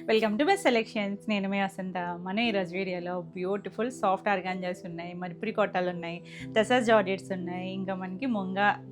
Welcome to best selections. నేను మీ వసంత. మన ఈరోజు వీడియోలో బ్యూటిఫుల్ సాఫ్ట్ ఆర్గాంజాస్ ఉన్నాయి, మరిపురి కొట్టాలు ఉన్నాయి, టసర్ జార్జెట్స్ ఉన్నాయి, ఇంకా మనకి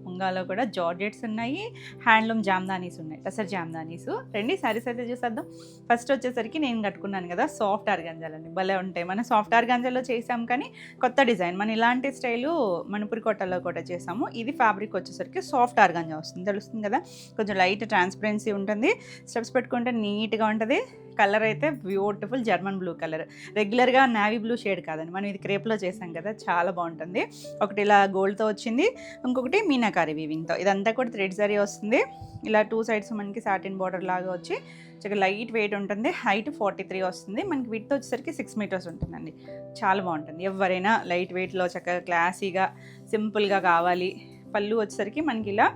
ముంగాలో కూడా జార్జెట్స్ ఉన్నాయి, హ్యాండ్లూమ్ జామ్దానీస్ ఉన్నాయి, టసర్ జామ్దానీస్. రెండు సారీస్ అయితే చూసేద్దాం. ఫస్ట్ వచ్చేసరికి నేను కట్టుకున్నాను కదా సాఫ్ట్ ఆర్గాంజాలని, భలే ఉంటాయి. మనం సాఫ్ట్ ఆర్గాంజాలో చేసాం కానీ కొత్త డిజైన్, మన ఇలాంటి స్టైలు మణిపురి కొట్టాల్లో కూడా చేసాము. ఇది ఫ్యాబ్రిక్ వచ్చేసరికి సాఫ్ట్ ఆర్గాంజా వస్తుంది, తెలుస్తుంది కదా. కొంచెం లైట్ ట్రాన్స్పరెన్సీ ఉంటుంది, స్టెప్స్ పెట్టుకుంటే నీట్గా ఉంటుంది. కలర్ అయితే బ్యూటిఫుల్ జర్మన్ బ్లూ కలర్, రెగ్యులర్గా నావీ బ్లూ షేడ్ కాదండి, మనం ఇది క్రేప్లో చేసాం కదా, చాలా బాగుంటుంది. ఒకటి ఇలా గోల్డ్తో వచ్చింది, ఇంకొకటి మీనాకారి వీవింగ్తో. ఇదంతా కూడా థ్రెడ్ జరీ వస్తుంది. ఇలా టూ సైడ్స్ మనకి సాటిన్ బార్డర్ లాగా వచ్చి చక్కగా లైట్ వెయిట్ ఉంటుంది. హైట్ 43 వస్తుంది. మనకి విడ్త్ వచ్చేసరికి 6 మీటర్స్ ఉంటుందండి. చాలా బాగుంటుంది. ఎవరైనా లైట్ వెయిట్లో చక్కగా క్లాసీగా సింపుల్గా కావాలి. పళ్ళు వచ్చేసరికి మనకి ఇలా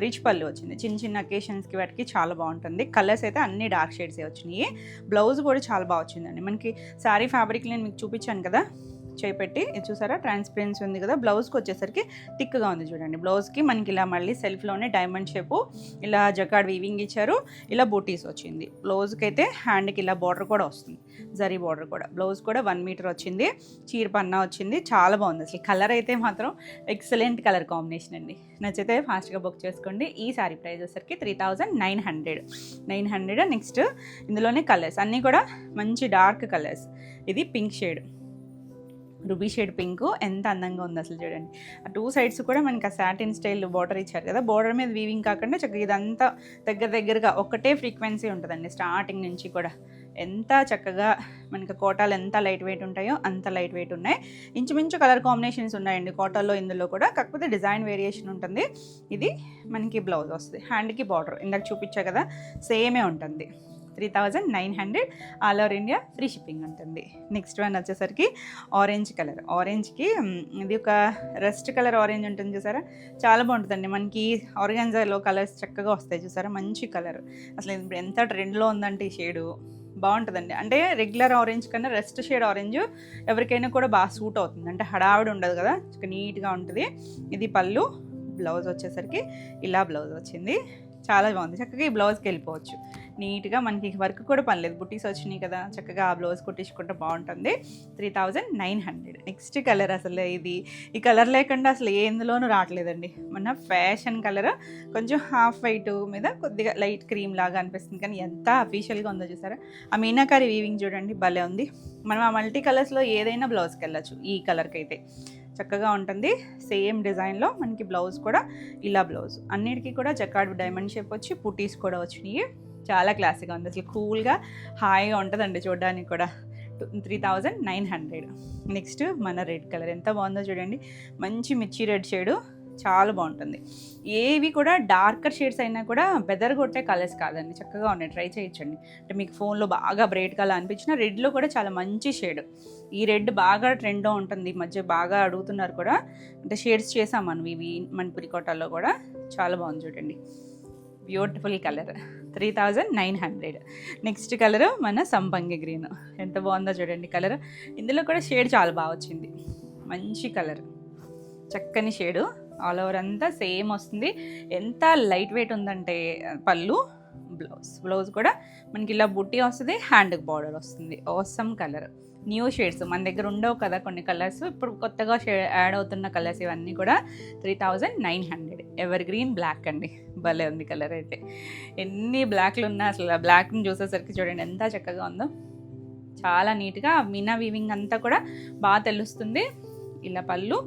రిచ్ పళ్ళు వచ్చింది, చిన్న చిన్న అకేషన్స్కి వాటికి చాలా బాగుంటుంది. కలర్స్ అయితే అన్ని డార్క్ షేడ్సే వచ్చినాయి. బ్లౌజ్ కూడా చాలా బాగా వచ్చిందండి. మనకి శారీ ఫ్యాబ్రిక్ నేను మీకు చూపించాను కదా చేపెట్టి, ఇది చూసారా ట్రాన్స్పరెన్సీ ఉంది కదా. బ్లౌజ్కి వచ్చేసరికి థిక్గా ఉంది చూడండి. బ్లౌజ్కి మనకి ఇలా మళ్ళీ సెల్ఫ్లోనే డైమండ్ షేపు ఇలా జకార్డ్ వీవింగ్ ఇచ్చారు, ఇలా బూటీస్ వచ్చింది. బ్లౌజ్కి అయితే హ్యాండ్కి ఇలా బార్డర్ కూడా వస్తుంది, జరీ బార్డర్ కూడా. బ్లౌజ్ కూడా 1 మీటర్ వచ్చింది, చీర పన్నా వచ్చింది. చాలా బాగుంది అసలు. కలర్ అయితే మాత్రం ఎక్సలెంట్ కలర్ కాంబినేషన్ అండి. నచ్చితే ఫాస్ట్గా బుక్ చేసుకోండి. ఈ సారీ ప్రైస్ వచ్చేసరికి 3900. నెక్స్ట్ ఇందులోనే కలర్స్ అన్నీ కూడా మంచి డార్క్ కలర్స్. ఇది pink shade, ruby shade pink, ఎంత అందంగా ఉంది అసలు చూడండి. ఆ టూ సైడ్స్ కూడా మనకి ఆ సాటిన్ స్టైల్ బార్డర్ ఇచ్చారు కదా. బార్డర్ మీద వీవింగ్ కాకుండా చక్కగా ఇదంతా దగ్గరగా ఒకటే ఫ్రీక్వెన్సీ ఉంటుందండి స్టార్టింగ్ నుంచి కూడా. ఎంత చక్కగా మనకి కోటాలు ఎంత లైట్ వెయిట్ ఉంటాయో అంత లైట్ వెయిట్ ఉన్నాయి. ఇంచుమించు కలర్ కాంబినేషన్స్ ఉన్నాయండి కోటాల్లో, ఇందులో కూడా. కాకపోతే డిజైన్ వేరియేషన్ ఉంటుంది. ఇది మనకి బ్లౌజ్ వస్తుంది, హ్యాండ్కి బార్డర్ ఇందాక చూపించా కదా సేమే ఉంటుంది. 3900 all over India free shipping ఉంటుంది. నెక్స్ట్ వన్ వచ్చేసరికి ఆరెంజ్ కలర్. ఆరెంజ్కి ఇది ఒక రస్ట్ కలర్ ఆరెంజ్ ఉంటుంది చూసారా, చాలా బాగుంటుందండి. మనకి ఆర్గాన్జాలో కలర్స్ చక్కగా వస్తాయి చూసారా, మంచి కలర్. అసలు ఇప్పుడు ఎంత ట్రెండ్లో ఉందంటే ఈ షేడు బాగుంటుందండి. అంటే రెగ్యులర్ ఆరెంజ్ కన్నా రెస్ట్ షేడ్ ఆరెంజ్ ఎవరికైనా కూడా బాగా సూట్ అవుతుంది. అంటే హడావిడి ఉండదు కదా, నీట్గా ఉంటుంది. ఇది పళ్ళు. బ్లౌజ్ వచ్చేసరికి ఇలా బ్లౌజ్ వచ్చింది, చాలా బాగుంది. చక్కగా ఈ బ్లౌజ్కి వెళ్ళిపోవచ్చు నీట్గా. మనకి వర్క్ కూడా పనిలేదు, బుట్టీస్ వచ్చినాయి కదా, చక్కగా ఆ బ్లౌజ్ కుట్టించుకుంటే బాగుంటుంది. 3900. నెక్స్ట్ కలర్ అసలు ఈ కలర్ లేకుండా అసలు ఎందులోనూ రావట్లేదండి. మన ఫ్యాషన్ కలర్, కొంచెం హాఫ్ వైట్ మీద కొద్దిగా లైట్ క్రీమ్ లాగా అనిపిస్తుంది, కానీ ఎంత అఫీషియల్గా ఉందో చూసారా. ఆ మీనాకారి వీవింగ్ చూడండి, భలే ఉంది. మనం ఆ మల్టీ కలర్స్లో ఏదైనా బ్లౌజ్కి వెళ్ళచ్చు. ఈ కలర్కి అయితే చక్కగా ఉంటుంది. సేమ్ డిజైన్లో మనకి బ్లౌజ్ కూడా ఇలా బ్లౌజ్. అన్నిటికీ కూడా జకార్డ్ డైమండ్ షేప్ వచ్చి పుటీస్ కూడా వచ్చినాయి. చాలా క్లాసిక్గా ఉంది అసలు, కూల్గా హాయిగా ఉంటుందండి చూడడానికి కూడా. 3900. నెక్స్ట్ మన రెడ్ కలర్ ఎంత బాగుందో చూడండి, మంచి మిర్చి రెడ్ షేడు, చాలా బాగుంటుంది. ఏవి కూడా డార్కర్ షేడ్స్ అయినా కూడా బెదరగొట్టే కలర్స్ కాదండి, చక్కగా ఉన్నాయి. ట్రై చేయొచ్చండి. అంటే మీకు ఫోన్లో బాగా బ్రైట్ కలర్ అనిపించిన రెడ్లో కూడా చాలా మంచి షేడ్. ఈ రెడ్ బాగా ట్రెండ్లో ఉంటుంది, ఈ మధ్య బాగా అడుగుతున్నారు కూడా. అంటే షేడ్స్ చేసాం మనం ఇవి మణిపురి కోటాల్లో కూడా. చాలా బాగుంది చూడండి, బ్యూటిఫుల్ కలర్. 3900. నెక్స్ట్ కలర్ మన సంపంగి గ్రీన్, ఎంత బాగుందో చూడండి కలర్. ఇందులో కూడా షేడ్ చాలా బాగా వచ్చింది, మంచి కలర్, చక్కని షేడు. ఆల్ ఓవర్ అంతా సేమ్ వస్తుంది. ఎంత లైట్ వెయిట్ ఉందంటే పళ్ళు. బ్లౌజ్ కూడా మనకి ఇలా బుట్టి వస్తుంది, హ్యాండ్కి బార్డర్ వస్తుంది. Awesome colour. న్యూ షేడ్స్ మన దగ్గర ఉండవు కదా కొన్ని కలర్స్, ఇప్పుడు కొత్తగా యాడ్ అవుతున్న కలర్స్ ఇవన్నీ కూడా. 3900. ఎవర్ గ్రీన్ బ్లాక్ అండి, భలే ఉంది కలర్ అయితే. ఎన్ని బ్లాక్లు ఉన్నా అసలు ఆ బ్లాక్ని చూసేసరికి చూడండి ఎంత చక్కగా ఉందో. చాలా నీట్గా మీనా వీవింగ్ అంతా కూడా బాగా తెలుస్తుంది. ఇలా పళ్ళు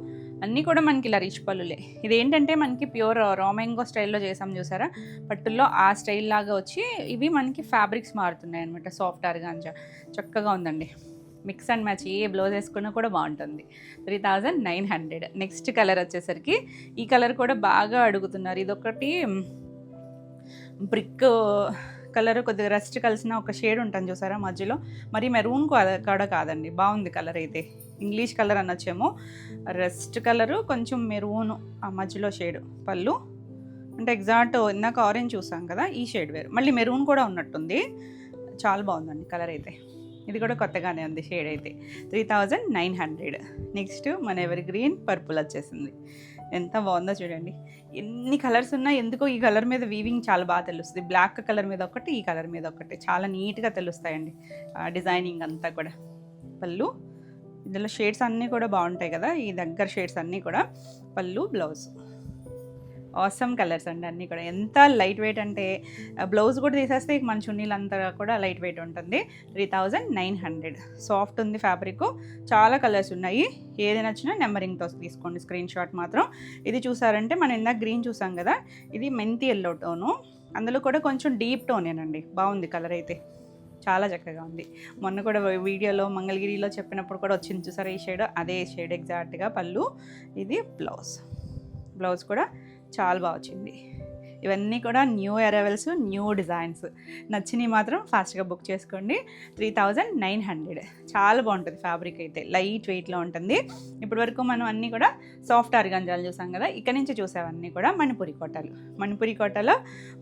అన్నీ కూడా మనకి ఇలా రిచ్ పళ్ళులే. ఇదేంటంటే మనకి ప్యూర్ రామెంగో స్టైల్లో చేసాం చూసారా, పట్టుల్లో ఆ స్టైల్ లాగా వచ్చి ఇవి మనకి ఫ్యాబ్రిక్స్ మారుతున్నాయి అనమాట. సాఫ్ట్ ఆర్గాంజా చక్కగా ఉందండి. Mix and match A blouse వేసుకున్నా కూడా బాగుంటుంది. 3900. నెక్స్ట్ కలర్ వచ్చేసరికి ఈ కలర్ కూడా బాగా అడుగుతున్నారు. ఇదొకటి బ్రిక్ కలర్, కొద్దిగా రస్ట్ కలిసిన ఒక షేడ్ ఉంటుంది చూసారా మధ్యలో. మరి మెరూన్ కూడా కాదండి, బాగుంది కలర్ అయితే. ఇంగ్లీష్ కలర్ అనొచ్చేమో. రస్ట్ కలరు కొంచెం మెరూన్ ఆ మధ్యలో షేడ్. పళ్ళు అంటే ఎగ్జాక్ట్ ఇందాక ఆరెంజ్ చూసాం కదా, ఈ షేడ్ వేరు. మళ్ళీ మెరూన్ కూడా ఉన్నట్టుంది. చాలా బాగుందండి కలర్ అయితే. ఇది కూడా కొత్తగానే ఉంది షేడ్ అయితే. 3900. నెక్స్ట్ మన ఎవర్ గ్రీన్ పర్పుల్ వచ్చేసింది. ఎంత బాగుందో చూడండి. ఎన్ని కలర్స్ ఉన్నా ఎందుకో ఈ కలర్ మీద వీవింగ్ చాలా బాగా తెలుస్తుంది. బ్లాక్ కలర్ మీద ఒకటి, ఈ కలర్ మీద ఒకటి చాలా నీట్గా తెలుస్తాయండి డిజైనింగ్ అంతా కూడా. పళ్ళు ఇందులో షేడ్స్ అన్నీ కూడా బాగుంటాయి కదా, ఈ దగ్గర షేడ్స్ అన్నీ కూడా. పళ్ళు, బ్లౌజ్ ఆసమ్ కలర్స్ అండి అన్నీ కూడా. ఎంత లైట్ వెయిట్ అంటే బ్లౌజ్ కూడా తీసేస్తే మన చున్నీలంతా కూడా లైట్ వెయిట్ ఉంటుంది. 3900 సాఫ్ట్ ఉంది ఫ్యాబ్రిక్. చాలా కలర్స్ ఉన్నాయి, ఏది నచ్చినా నెంబరింగ్తో తీసుకోండి స్క్రీన్ షాట్ మాత్రం. ఇది చూసారంటే మనం ఇందాక గ్రీన్ చూసాం కదా, ఇది మెంతి ఎల్లో టోను, అందులో కూడా కొంచెం డీప్ టోనేనండి. బాగుంది కలర్ అయితే, చాలా చక్కగా ఉంది. మొన్న కూడా వీడియోలో మంగళగిరిలో చెప్పినప్పుడు కూడా వచ్చింది చూసారా ఈ షేడ్, అదే షేడ్ ఎగ్జాక్ట్గా. పళ్ళు, ఇది బ్లౌజ్ కూడా చాలా బాగా వచ్చింది. ఇవన్నీ కూడా న్యూ అరైవల్స్, న్యూ డిజైన్స్. నచ్చినవి మాత్రం ఫాస్ట్గా బుక్ చేసుకోండి. 3900 చాలా బాగుంటుంది ఫ్యాబ్రిక్ అయితే, లైట్ వెయిట్లో ఉంటుంది. ఇప్పటి వరకు మనం అన్నీ కూడా సాఫ్ట్ ఆర్గాంజాలు చూసాం కదా, ఇక్కడ నుంచి చూసేవన్నీ కూడా మణిపురి కోటలో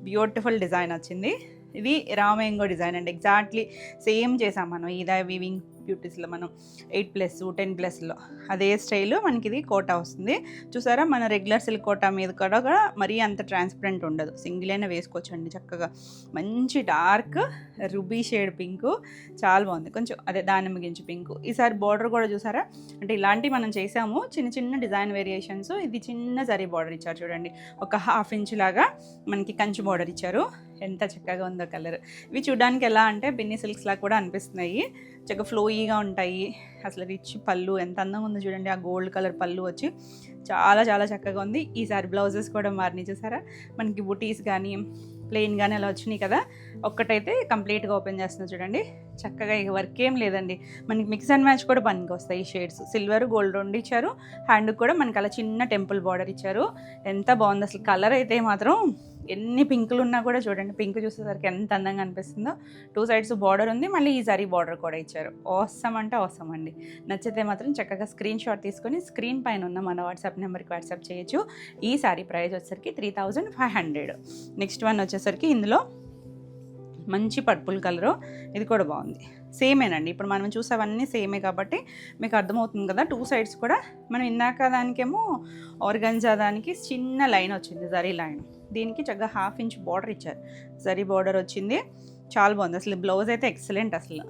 బ్యూటిఫుల్ డిజైన్ వచ్చింది. ఇది రామయంగో డిజైన్ అండి, ఎగ్జాక్ట్లీ సేమ్ చేసాం మనం ఇదా వీవింగ్ బ్యూటీస్లో మనం 8+, 10+లో అదే స్టైల్ మనకి ఇది కోటా వస్తుంది. చూసారా, మన రెగ్యులర్ సిల్క్ కోటా మీద కూడా మరీ అంత ట్రాన్స్పరెంట్ ఉండదు, సింగిల్ అయినా వేసుకోవచ్చండి చక్కగా. మంచి డార్క్ రూబీ షేడ్ పింక్, చాలా బాగుంది. కొంచెం అదే దానిమ్మ గింజ పింక్. ఈసారి బార్డర్ కూడా చూసారా, అంటే ఇలాంటివి మనం చేసాము చిన్న డిజైన్ వేరియేషన్స్. ఇది చిన్న జరీ బార్డర్ ఇచ్చారు చూడండి, ఒక 1/2 ఇంచ్ లాగా మనకి కంచి బార్డర్ ఇచ్చారు. ఎంత చక్కగా ఉందో కలర్. ఇవి చూడడానికి ఎలా అంటే బిన్నీ సిల్క్స్ లాగా కూడా అనిపిస్తున్నాయి, చక్కగా ఫ్లోయీగా ఉంటాయి. అసలు రిచ్ పళ్ళు ఎంత అందంగా ఉందో చూడండి, ఆ గోల్డ్ కలర్ పళ్ళు వచ్చి చాలా చాలా చక్కగా ఉంది. ఈసారి బ్లౌజెస్ కూడా మారినాయి చూసారా, మనకి బుటీస్ కానీ ప్లెయిన్ కానీ అలా వచ్చినాయి కదా. ఒక్కటైతే కంప్లీట్గా ఓపెన్ చేస్తున్నా చూడండి, చక్కగా ఇక వర్క్ ఏం లేదండి. మనకి మిక్స్ అండ్ మ్యాచ్ కూడా పనికి వస్తాయి. ఈ షేడ్స్ సిల్వర్, గోల్డ్ రెండు ఇచ్చారు. హ్యాండ్కి కూడా మనకి అలా చిన్న టెంపుల్ బార్డర్ ఇచ్చారు. ఎంత బాగుంది అసలు కలర్ అయితే మాత్రం. ఎన్ని పింకులు ఉన్నా కూడా చూడండి, పింక్ చూసేసరికి ఎంత అందంగా అనిపిస్తుందో. 2 సైడ్స్ బార్డర్ ఉంది, మళ్ళీ ఈ సారీ బార్డర్ కూడా ఇచ్చారు. ఆసమ్ అంటే ఆసమ్ అండి. నచ్చితే మాత్రం చక్కగా స్క్రీన్ షాట్ తీసుకొని స్క్రీన్ పైన ఉన్న మన వాట్సాప్ నెంబర్కి వాట్సాప్ చేయొచ్చు. ఈ సారీ ప్రైస్ వచ్చేసరికి 3500. నెక్స్ట్ వన్ వచ్చేసరికి ఇందులో మంచి పర్పుల్ కలరు, ఇది కూడా బాగుంది. సేమేనండి, ఇప్పుడు మనం చూసేవన్నీ సేమే కాబట్టి మీకు అర్థమవుతుంది కదా. 2 సైడ్స్ కూడా మనం ఇందాక దానికేమో ఆర్గంజా దానికి చిన్న లైన్ వచ్చింది, జరీ లైన్. దీనికి చక్కగా 1/2 ఇంచ్ బార్డర్ ఇచ్చారు, జరీ బార్డర్ వచ్చింది. చాలా బాగుంది అసలు. బ్లౌజ్ అయితే ఎక్సలెంట్, అసలు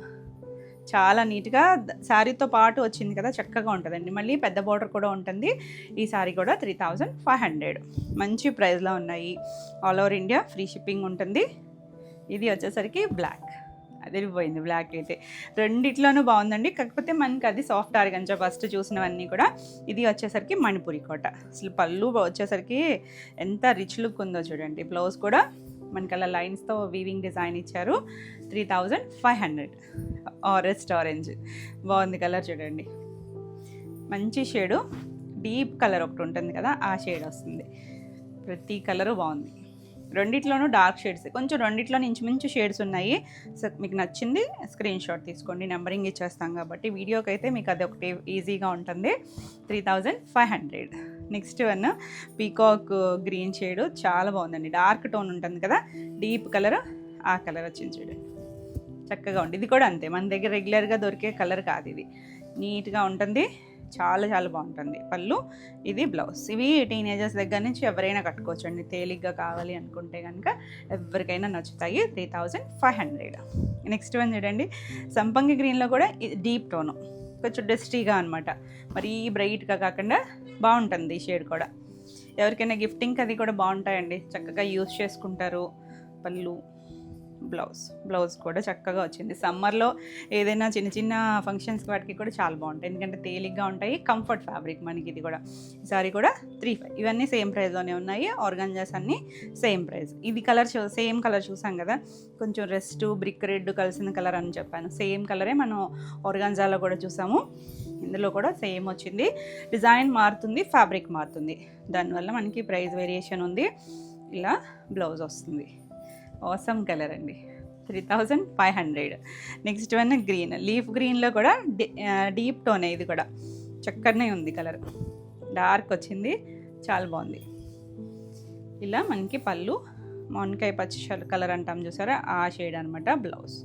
చాలా నీట్గా శారీతో పాటు వచ్చింది కదా, చక్కగా ఉంటుందండి. మళ్ళీ పెద్ద బార్డర్ కూడా ఉంటుంది. ఈ శారీ కూడా 3500 మంచి ప్రైస్లో ఉన్నాయి. All over India free shipping ఉంటుంది. ఇది వచ్చేసరికి బ్లాక్, అదిరిపోయింది బ్లాక్ అయితే. రెండిట్లోనూ బాగుందండి, కాకపోతే మనకి అది సాఫ్ట్ ఆర్గంజా ఫస్ట్ చూసినవన్నీ కూడా. ఇది వచ్చేసరికి మణిపురి కోట. అసలు పళ్ళు వచ్చేసరికి ఎంత రిచ్ లుక్ ఉందో చూడండి. బ్లౌజ్ కూడా మనకి అలా లైన్స్తో వీవింగ్ డిజైన్ ఇచ్చారు. 3500. ఆరెస్ట్ ఆరెంజ్ బాగుంది కలర్ చూడండి, మంచి షేడు. డీప్ కలర్ ఒకటి ఉంటుంది కదా, ఆ షేడ్ వస్తుంది. ప్రతి కలరు బాగుంది. రెండిట్లోనూ డార్క్ షేడ్స్, కొంచెం రెండిట్లోనూ ఇంచుమించు షేడ్స్ ఉన్నాయి. సో మీకు నచ్చింది స్క్రీన్ షాట్ తీసుకోండి, నెంబరింగ్ ఇచ్చేస్తాం కాబట్టి వీడియోకి అయితే మీకు అది ఒకటి ఈజీగా ఉంటుంది. 3500. Next one peacock green shade, చాలా బాగుందండి. డార్క్ టోన్ ఉంటుంది కదా, డీప్ కలర్, ఆ కలర్ వచ్చింది చూడండి, చక్కగా ఉంటుంది. ఇది కూడా అంతే, మన దగ్గర రెగ్యులర్గా దొరికే కలర్ కాదు, ఇది నీట్గా ఉంటుంది, చాలా చాలా బాగుంటుంది. పళ్ళు, ఇది బ్లౌజ్. ఇవి టీనేజర్స్ దగ్గర నుంచి ఎవరైనా కట్టుకోవచ్చు అండి, తేలిగ్గా కావాలి అనుకుంటే కనుక ఎవరికైనా నచ్చుతాయి. 3500. నెక్స్ట్ వన్ చూడండి, సంపంగి గ్రీన్లో కూడా డీప్ టోను, కొంచెం డస్టీగా అనమాట, మరీ బ్రైట్గా కాకుండా బాగుంటుంది ఈ షేడ్ కూడా. ఎవరికైనా గిఫ్టింగ్కి అది కూడా బాగుంటాయండి, చక్కగా యూస్ చేసుకుంటారు. పళ్ళు, బ్లౌజ్ కూడా చక్కగా వచ్చింది. సమ్మర్లో ఏదైనా చిన్న చిన్న ఫంక్షన్స్కి వాటికి కూడా చాలా బాగుంటాయి, ఎందుకంటే తేలిగ్గా ఉంటాయి, కంఫర్ట్ ఫ్యాబ్రిక్ మనకి. ఇది కూడా ఈసారి కూడా 3500. ఇవన్నీ సేమ్ ప్రైస్లోనే ఉన్నాయి. ఆర్గాంజాస్ అన్నీ సేమ్ ప్రైస్. ఇది కలర్ సేమ్ కలర్ చూసాం కదా, కొంచెం రెస్ట్ బ్రిక్ రెడ్ కలిసిన కలర్ అని చెప్పాను, సేమ్ కలరే మనం ఆర్గాంజాలో కూడా చూసాము. ఇందులో కూడా సేమ్ వచ్చింది. డిజైన్ మారుతుంది, ఫ్యాబ్రిక్ మారుతుంది, దానివల్ల మనకి ప్రైస్ వేరియేషన్ ఉంది. ఇలా బ్లౌజ్ వస్తుంది. ఆసమ్ కలర్ అండి. 3500. నెక్స్ట్ వన్ గ్రీన్, లీఫ్ గ్రీన్లో కూడా డీప్ టోనే, ఇది కూడా చక్కగానే ఉంది కలర్, డార్క్ వచ్చింది, చాలా బాగుంది. ఇలా మనకి పళ్ళు మామిడికాయ పచ్చి కలర్ అంటాం చూసారా, ఆ షేడ్ అనమాట. బ్లౌజ్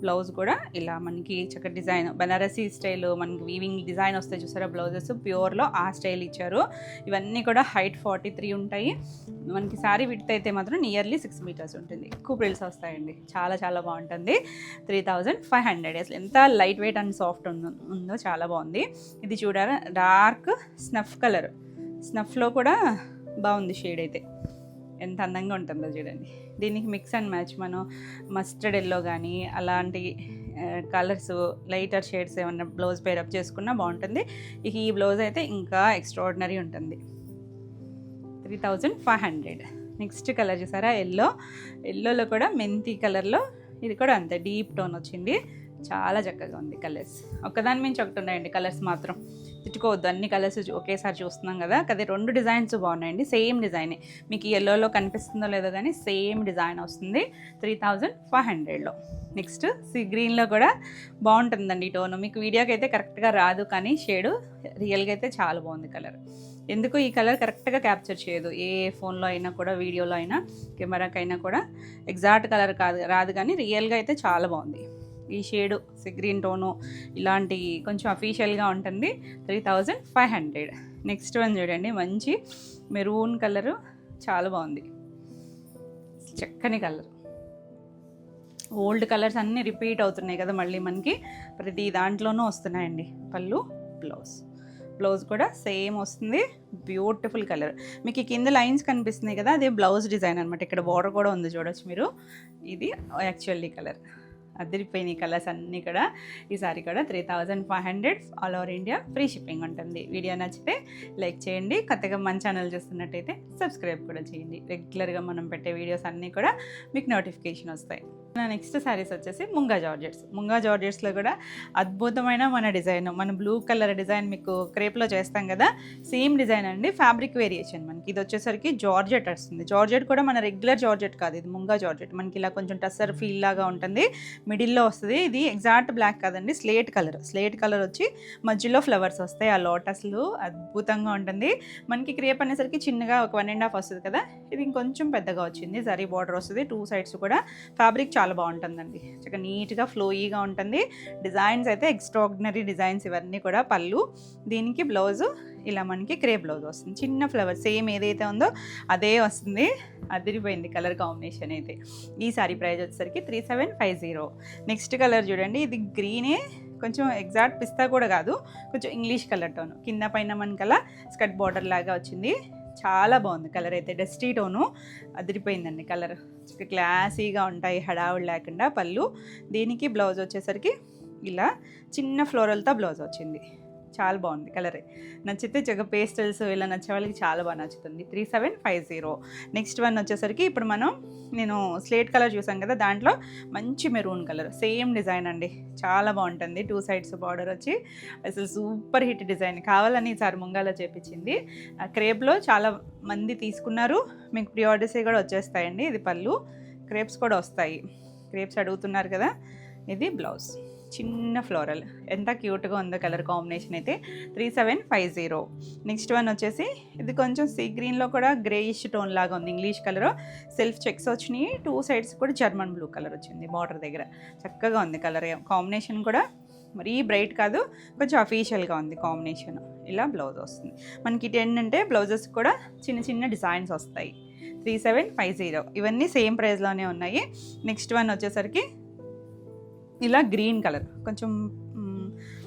బ్లౌజ్ కూడా ఇలా మనకి చక్కటి డిజైన్ బనారసీ స్టైల్ మనకి వీవింగ్ డిజైన్ వస్తాయి చూసారా బ్లౌజెస్ ప్యూర్లో ఆ స్టైల్ ఇచ్చారు. ఇవన్నీ కూడా హైట్ 43 ఉంటాయి. మనకి శారీ విడ్త్ అయితే మాత్రం నియర్లీ 6 మీటర్స్ ఉంటుంది. ఎక్కువ ప్రిల్స్ వస్తాయండి. చాలా చాలా బాగుంటుంది. 3500 అసలు ఎంత లైట్ వెయిట్ అండ్ సాఫ్ట్ ఉందో చాలా బాగుంది. ఇది చూడారా డార్క్ స్నఫ్ కలర్, స్నఫ్లో కూడా బాగుంది షేడ్ అయితే ఎంత అందంగా ఉంటుందో చూడండి. దీనికి మిక్స్ అండ్ మ్యాచ్ మనం మస్టర్డ్ ఎల్లో కానీ అలాంటి కలర్స్ లైటర్ షేడ్స్ ఏమన్నా బ్లౌజ్ పేరప్ చేసుకున్నా బాగుంటుంది. ఇక ఈ బ్లౌజ్ అయితే ఇంకా ఎక్స్ట్రాడినరీ ఉంటుంది. 3500. నెక్స్ట్ కలర్ చూసారా ఎల్లోలో కూడా మెంతి కలర్లో ఇది కూడా అంతే డీప్ టోన్ వచ్చింది. చాలా చక్కగా ఉంది. కలర్స్ ఒకదాని మించి ఒకటి ఉన్నాయండి. కలర్స్ మాత్రం తిట్టుకోవద్దు, అన్ని కలర్స్ ఒకేసారి చూస్తున్నాం కదా. అదే 2 డిజైన్స్ బాగున్నాయండి. సేమ్ డిజైనే మీకు ఎల్లోలో కనిపిస్తుందో లేదో కానీ సేమ్ డిజైన్ వస్తుంది 3500లో. నెక్స్ట్ సీ గ్రీన్లో కూడా బాగుంటుందండి ఈ టోను. మీకు వీడియోకి అయితే కరెక్ట్గా రాదు కానీ షేడు రియల్గా అయితే చాలా బాగుంది కలర్. ఎందుకు ఈ కలర్ కరెక్ట్గా క్యాప్చర్ చేయదు. ఏ ఫోన్లో అయినా కూడా వీడియోలో అయినా కెమెరాకైనా కూడా ఎగ్జాక్ట్ కలర్ రాదు కానీ రియల్గా అయితే చాలా బాగుంది. ఈ షేడు గ్రీన్ టోను ఇలాంటి కొంచెం అఫీషియల్గా ఉంటుంది. 3500. నెక్స్ట్ వన్ చూడండి మంచి మెరూన్ కలరు చాలా బాగుంది. చక్కని కలర్. ఓల్డ్ కలర్స్ అన్నీ రిపీట్ అవుతున్నాయి కదా మళ్ళీ మనకి ప్రతి దాంట్లోనూ వస్తున్నాయండి. పళ్ళు బ్లౌజ్ కూడా సేమ్ వస్తుంది. Beautiful colour. మీకు కింద లైన్స్ కనిపిస్తున్నాయి కదా అదే బ్లౌజ్ డిజైన్ అనమాట. ఇక్కడ బార్డర్ కూడా ఉంది చూడొచ్చు మీరు. ఇది యాక్చువల్లీ కలర్. అదిరిపోయినాయి కలర్స్ అన్నీ కూడా. ఈసారి కూడా 3500 all over India free shipping ఉంటుంది. వీడియో నచ్చితే లైక్ చేయండి. కొత్తగా మన ఛానల్ చూస్తున్నట్టయితే సబ్స్క్రైబ్ కూడా చేయండి. రెగ్యులర్గా మనం పెట్టే వీడియోస్ అన్నీ కూడా మీకు నోటిఫికేషన్ వస్తాయి. నా నెక్స్ట్ శారీస్ వచ్చేసి ముంగా జార్జెట్స్లో కూడా అద్భుతమైన మన డిజైన్, మన బ్లూ కలర్ డిజైన్ మీకు క్రేప్లో చేస్తాం కదా సేమ్ డిజైన్ అండి. ఫ్యాబ్రిక్ వేరియేషన్ మనకి ఇది వచ్చేసరికి జార్జెట్ వస్తుంది. జార్జెట్ కూడా మన రెగ్యులర్ జార్జెట్ కాదు, ఇది ముంగా జార్జెట్. మనకి ఇలా కొంచెం టస్సర్ ఫీల్ లాగా ఉంటుంది. మిడిల్లో వస్తుంది. ఇది ఎగ్జాక్ట్ బ్లాక్ కాదండి, స్లేట్ కలర్ వచ్చి మధ్యలో ఫ్లవర్స్ వస్తాయి. ఆ లోటస్లు అద్భుతంగా ఉంటుంది. మనకి క్రేప్ అనేసరికి చిన్నగా ఒక 1.5 వస్తుంది కదా, ఇది ఇంకొంచెం పెద్దగా వచ్చింది. జరీ బార్డర్ వస్తుంది 2 సైడ్స్ కూడా. ఫ్యాబ్రిక్ చాలా బాగుంటుందండి. చక్కగా నీట్గా ఫ్లోయీగా ఉంటుంది. డిజైన్స్ అయితే ఎక్స్ట్రాడినరీ డిజైన్స్ ఇవన్నీ కూడా. పళ్ళు దీనికి బ్లౌజు ఇలా మనకి క్రేప్ బ్లౌజ్ వస్తుంది. చిన్న ఫ్లవర్ సేమ్ ఏదైతే ఉందో అదే వస్తుంది. అదిరిపోయింది కలర్ కాంబినేషన్ అయితే. ఈ సారీ ప్రైస్ వచ్చేసరికి 3750. నెక్స్ట్ కలర్ చూడండి, ఇది గ్రీనే కొంచెం ఎగ్జాక్ట్ పిస్తా కూడా కాదు, కొంచెం ఇంగ్లీష్ కలర్ టోను. కింద పైన మనకలా స్కర్ట్ బార్డర్ లాగా వచ్చింది. చాలా బాగుంది కలర్ అయితే. డస్టీ టోను అదిరిపోయిందండి కలర్. క్లాసీగా ఉంటాయి హడావుడు లేకుండా. పళ్ళు దీనికి బ్లౌజ్ వచ్చేసరికి ఇలా చిన్న ఫ్లోరల్తో బ్లౌజ్ వచ్చింది. చాలా బాగుంది కలరే. నచ్చితే చక్కగా పేస్టల్స్ ఇలా నచ్చే వాళ్ళకి చాలా బాగా నచ్చుతుంది. 3750. నెక్స్ట్ వన్ వచ్చేసరికి ఇప్పుడు నేను స్లేట్ కలర్ చూసాం కదా, దాంట్లో మంచి మెరూన్ కలర్ సేమ్ డిజైన్ అండి. చాలా బాగుంటుంది. 2 సైడ్స్ బార్డర్ వచ్చి అసలు సూపర్ హిట్ డిజైన్. కావాలని ఈసారి ముంగాలో చేపించింది. క్రేప్లో చాలా మంది తీసుకున్నారు. మీకు ప్రీ ఆర్డర్స్ కూడా వచ్చేస్తాయండి. ఇది పళ్ళు, క్రేప్స్ కూడా వస్తాయి. క్రేప్స్ అడుగుతున్నారు కదా. ఇది బ్లౌజ్ చిన్న ఫ్లోరల్. ఎంత క్యూట్గా ఉందో కలర్ కాంబినేషన్ అయితే. 3750. నెక్స్ట్ వన్ వచ్చేసి ఇది కొంచెం సీ గ్రీన్లో కూడా గ్రేయిష్ టోన్ లాగా ఉంది. ఇంగ్లీష్ కలర్ సెల్ఫ్ చెక్స్ వచ్చినాయి. 2 సైడ్స్ కూడా జర్మన్ బ్లూ కలర్ వచ్చింది బార్డర్ దగ్గర. చక్కగా ఉంది కలర్ కాంబినేషన్ కూడా. మరీ బ్రైట్ కాదు, కొంచెం అఫీషియల్గా ఉంది కాంబినేషన్. ఇలా బ్లౌజ్ వస్తుంది మనకి. ఏంటంటే బ్లౌజెస్ కూడా చిన్న చిన్న డిజైన్స్ వస్తాయి. 3750. ఇవన్నీ సేమ్ ప్రైస్లోనే ఉన్నాయి. నెక్స్ట్ వన్ వచ్చేసరికి ఇలా గ్రీన్ కలర్, కొంచెం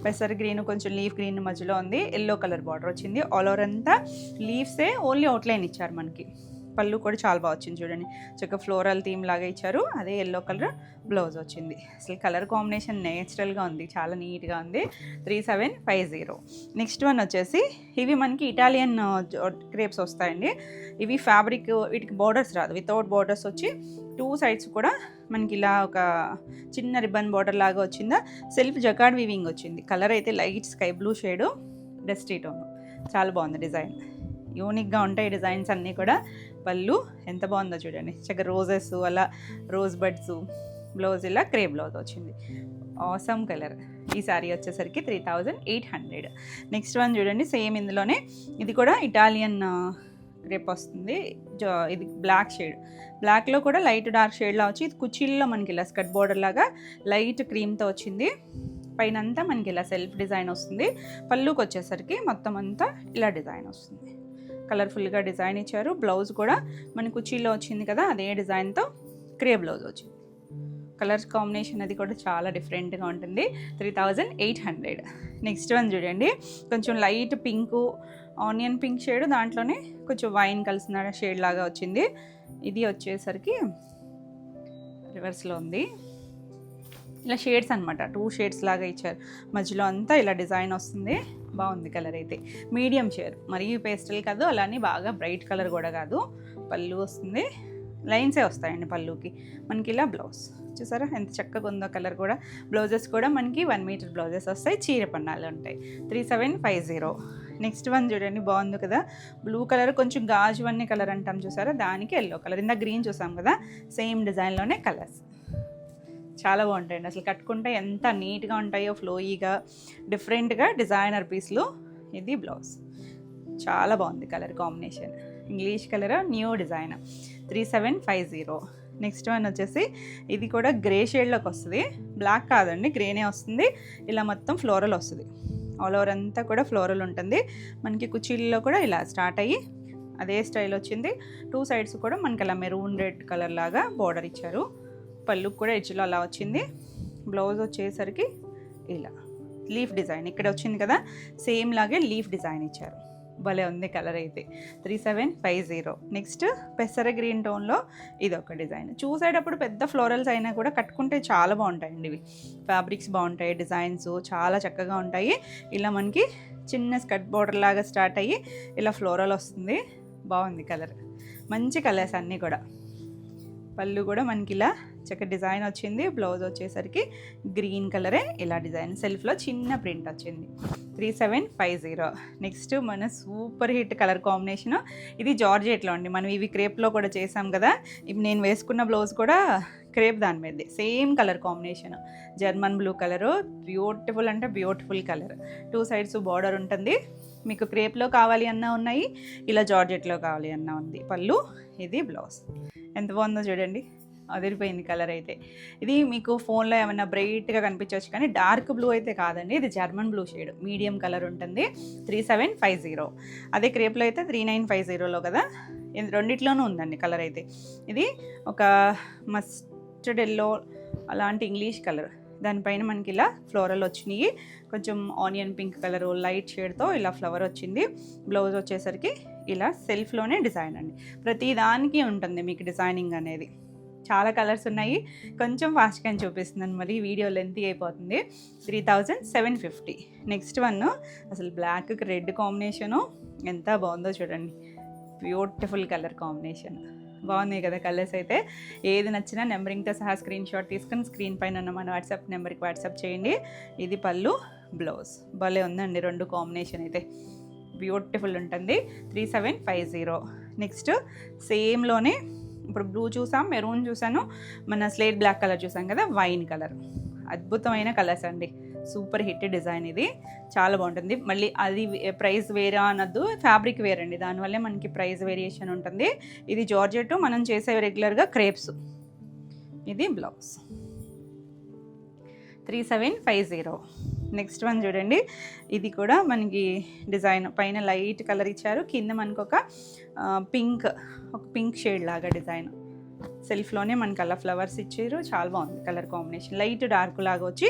పెసర్ గ్రీన్ కొంచెం లీఫ్ గ్రీన్ మధ్యలో ఉంది. ఎల్లో కలర్ బార్డర్ వచ్చింది. ఆల్ ఓవర్ అంతా లీవ్సే ఓన్లీ అవుట్లైన్ ఇచ్చారు మనకి. పళ్ళు కూడా చాలా బాగా వచ్చింది చూడండి. చక్కగా ఫ్లోరల్ థీమ్ లాగా ఇచ్చారు. అదే ఎల్లో కలర్ బ్లౌజ్ వచ్చింది. అసలు కలర్ కాంబినేషన్ నేచురల్గా ఉంది, చాలా నీట్గా ఉంది. 3750. నెక్స్ట్ వన్ వచ్చేసి ఇవి మనకి ఇటాలియన్ క్రేప్స్ వస్తాయండి. ఇవి ఫ్యాబ్రిక్, వీటికి బార్డర్స్ రాదు, వితౌట్ బార్డర్స్ వచ్చి 2 సైడ్స్ కూడా మనకి ఇలా ఒక చిన్న రిబ్బన్ బార్డర్ లాగా వచ్చిందా. సెల్ఫ్ జకార్డ్ వీవింగ్ వచ్చింది. కలర్ అయితే light sky blue shade, dusty tone. చాలా బాగుంది డిజైన్. యూనిక్గా ఉంటాయి డిజైన్స్ అన్నీ కూడా. పళ్ళు ఎంత బాగుందో చూడండి. చక్కగా రోజెస్ అలా రోజ్ బడ్స్. బ్లౌజ్ ఇలా క్రేప్ బ్లౌజ్ వచ్చింది. Awesome colour. ఈ సారీ వచ్చేసరికి 3800. నెక్స్ట్ వన్ చూడండి సేమ్ ఇందులోనే. ఇది కూడా ఇటాలియన్ క్రేప్ వస్తుంది. ఇది బ్లాక్ షేడ్, బ్లాక్లో కూడా లైట్ డార్క్ షేడ్లా వచ్చి ఇది కుర్చీల్లో మనకి ఇలా స్కర్ట్ బోర్డర్ లాగా లైట్ క్రీమ్తో వచ్చింది. పైన అంతా మనకి ఇలా సెల్ఫ్ డిజైన్ వస్తుంది. పళ్ళుకి వచ్చేసరికి మొత్తం అంతా ఇలా డిజైన్ వస్తుంది. కలర్ఫుల్గా డిజైన్ ఇచ్చారు. బ్లౌజ్ కూడా మన కుర్చీలో వచ్చింది కదా, అదే డిజైన్తో క్రే బ్లౌజ్ వచ్చింది. కలర్స్ కాంబినేషన్ అది కూడా చాలా డిఫరెంట్గా ఉంటుంది. 3800. నెక్స్ట్ వన్ చూడండి, కొంచెం light pink, onion pink shade, దాంట్లోనే కొంచెం వైన్ కలిసిన షేడ్ లాగా వచ్చింది. ఇది వచ్చేసరికి రివర్స్లో ఉంది. ఇలా షేడ్స్ అనమాట, 2 షేడ్స్ లాగా ఇచ్చారు. మధ్యలో అంతా ఇలా డిజైన్ వస్తుంది. బాగుంది కలర్ అయితే. మీడియం షేడ్, మరీ పేస్టల్ కాదు, అలానే బాగా బ్రైట్ కలర్ కూడా కాదు. పళ్ళు వస్తుంది, లైన్సే వస్తాయండి పళ్ళుకి. మనకి ఇలా బ్లౌజ్ చూసారా ఎంత చక్కగా ఉందో కలర్ కూడా. బ్లౌజెస్ కూడా మనకి 1 మీటర్ బ్లౌజెస్ వస్తాయి. చీర పన్నాలు ఉంటాయి. 3750. నెక్స్ట్ వన్ చూడండి, బాగుంది కదా, బ్లూ కలర్, కొంచెం గాజు వన్నీ కలర్ అంటాం చూసారా, దానికి ఎల్లో కలర్. ఇందా గ్రీన్ చూసాం కదా, సేమ్ డిజైన్లోనే కలర్స్ చాలా బాగుంటాయండి. అసలు కట్టుకుంటే ఎంత నీట్గా ఉంటాయో, ఫ్లోయీగా, డిఫరెంట్గా డిజైనర్ పీస్లు. ఇది బ్లౌజ్ చాలా బాగుంది colour combination. English colour, new design. 3750. Next one వచ్చేసి ఇది కూడా గ్రే షేడ్లోకి వస్తుంది. బ్లాక్ కాదండి, గ్రేనే వస్తుంది. ఇలా మొత్తం ఫ్లోరల్ వస్తుంది. ఆల్ ఓవర్ అంతా కూడా ఫ్లోరల్ ఉంటుంది. మనకి కుర్చీల్లో కూడా ఇలా స్టార్ట్ అయ్యి అదే స్టైల్ వచ్చింది. 2 సైడ్స్ కూడా మనకి అలా మెరూన్ రెడ్ కలర్ లాగా బార్డర్ ఇచ్చారు. పళ్ళుకి కూడా ఎడ్జ్లో అలా వచ్చింది. బ్లౌజ్ వచ్చేసరికి ఇలా లీఫ్ డిజైన్ ఇక్కడ వచ్చింది కదా, సేమ్ లాగే లీఫ్ డిజైన్ ఇచ్చారు. భలే ఉంది కలర్ అయితే. 3750. నెక్స్ట్ పెసర గ్రీన్ టోన్లో ఇది ఒక డిజైన్. చూసేటప్పుడు పెద్ద ఫ్లోరల్స్ అయినా కూడా కట్టుకుంటే చాలా బాగుంటాయండి. ఇవి ఫ్యాబ్రిక్స్ బాగుంటాయి, డిజైన్స్ చాలా చక్కగా ఉంటాయి. ఇలా మనకి చిన్న స్కర్ట్ బోర్డర్ లాగా స్టార్ట్ అయ్యి ఇలా ఫ్లోరల్ వస్తుంది. బాగుంది కలర్, మంచి కలర్స్ అన్నీ కూడా. పళ్ళు కూడా మనకి ఇలా చక్క డిజైన్ వచ్చింది. బ్లౌజ్ వచ్చేసరికి గ్రీన్ కలరే ఇలా డిజైన్, సెల్ఫ్లో చిన్న ప్రింట్ వచ్చింది. 3750. నెక్స్ట్ మన సూపర్ హిట్ కలర్ కాంబినేషన్, ఇది జార్జెట్లో అండి. మనం ఇవి క్రేప్లో కూడా చేసాం కదా, ఇప్పుడు నేను వేసుకున్న బ్లౌజ్ కూడా క్రేప్ దాని మీదే, same colour combination. German blue colour, beautiful అంటే బ్యూటిఫుల్ కలర్. 2 సైడ్స్ బార్డర్ ఉంటుంది. మీకు క్రేప్లో కావాలి అన్నా ఉన్నాయి, ఇలా జార్జెట్లో కావాలి అన్నా ఉంది. పళ్ళు, ఇది బ్లౌజ్. ఎంత బాగుందో చూడండి, అదిరిపోయింది కలర్ అయితే. ఇది మీకు ఫోన్లో ఏమైనా బ్రైట్గా కనిపించవచ్చు, కానీ డార్క్ బ్లూ అయితే కాదండి. ఇది German blue shade, medium colour ఉంటుంది. 3750. అదే క్రేప్లో అయితే 3950లో కదా. రెండిట్లోనూ ఉందండి కలర్ అయితే. ఇది ఒక మస్టర్డ్ ఎల్లో అలాంటి ఇంగ్లీష్ కలర్, దానిపైన మనకి ఇలా ఫ్లోరల్ వచ్చినాయి. కొంచెం ఆనియన్ పింక్ కలరు లైట్ షేడ్తో ఇలా ఫ్లవర్ వచ్చింది. బ్లౌజ్ వచ్చేసరికి ఇలా సెల్ఫ్లోనే డిజైన్ అండి. ప్రతి దానికి ఉంటుంది మీకు డిజైనింగ్ అనేది. చాలా కలర్స్ ఉన్నాయి. కొంచెం ఫాస్ట్గా చూపిస్తున్నాను, మరి వీడియో లెంతీ అయిపోతుంది. 3750. నెక్స్ట్ వన్ అసలు బ్లాక్కి రెడ్ కాంబినేషను ఎంత బాగుందో చూడండి. Beautiful colour combination. బాగున్నాయి కదా కలర్స్ అయితే. ఏది నచ్చినా నెంబరింగ్తో సహా స్క్రీన్ షాట్ తీసుకుని స్క్రీన్ పైన ఉన్న మన వాట్సాప్ నెంబర్కి వాట్సాప్ చేయండి. ఇది పళ్ళు, బ్లౌజ్. భలే ఉందండి రెండు కాంబినేషన్ అయితే, బ్యూటిఫుల్ ఉంటుంది. 3750. నెక్స్ట్ సేమ్లోనే ఇప్పుడు బ్లూ చూసాం, మెరూన్ చూసాను, మన స్లేట్ బ్లాక్ కలర్ చూసాం కదా, వైన్ కలర్. అద్భుతమైన కలర్స్ అండి, సూపర్ హిట్ డిజైన్. ఇది చాలా బాగుంటుంది. మళ్ళీ అది ప్రైస్ వేరే అనొద్దు, ఫ్యాబ్రిక్ వేరే అండి, దానివల్లే మనకి ప్రైస్ వేరియేషన్ ఉంటుంది. ఇది జార్జెట్, మనం చేసే రెగ్యులర్గా క్రేప్స్. ఇది బ్లౌజ్. 3750. నెక్స్ట్ వన్ చూడండి, ఇది కూడా మనకి డిజైన్ పైన లైట్ కలర్ ఇచ్చారు, కింద మనకు ఒక పింక్ షేడ్ లాగా డిజైన్. సెల్ఫ్లోనే మనకి అలా ఫ్లవర్స్ ఇచ్చారు. చాలా బాగుంది కలర్ కాంబినేషన్, లైట్ డార్క్ లాగా వచ్చి.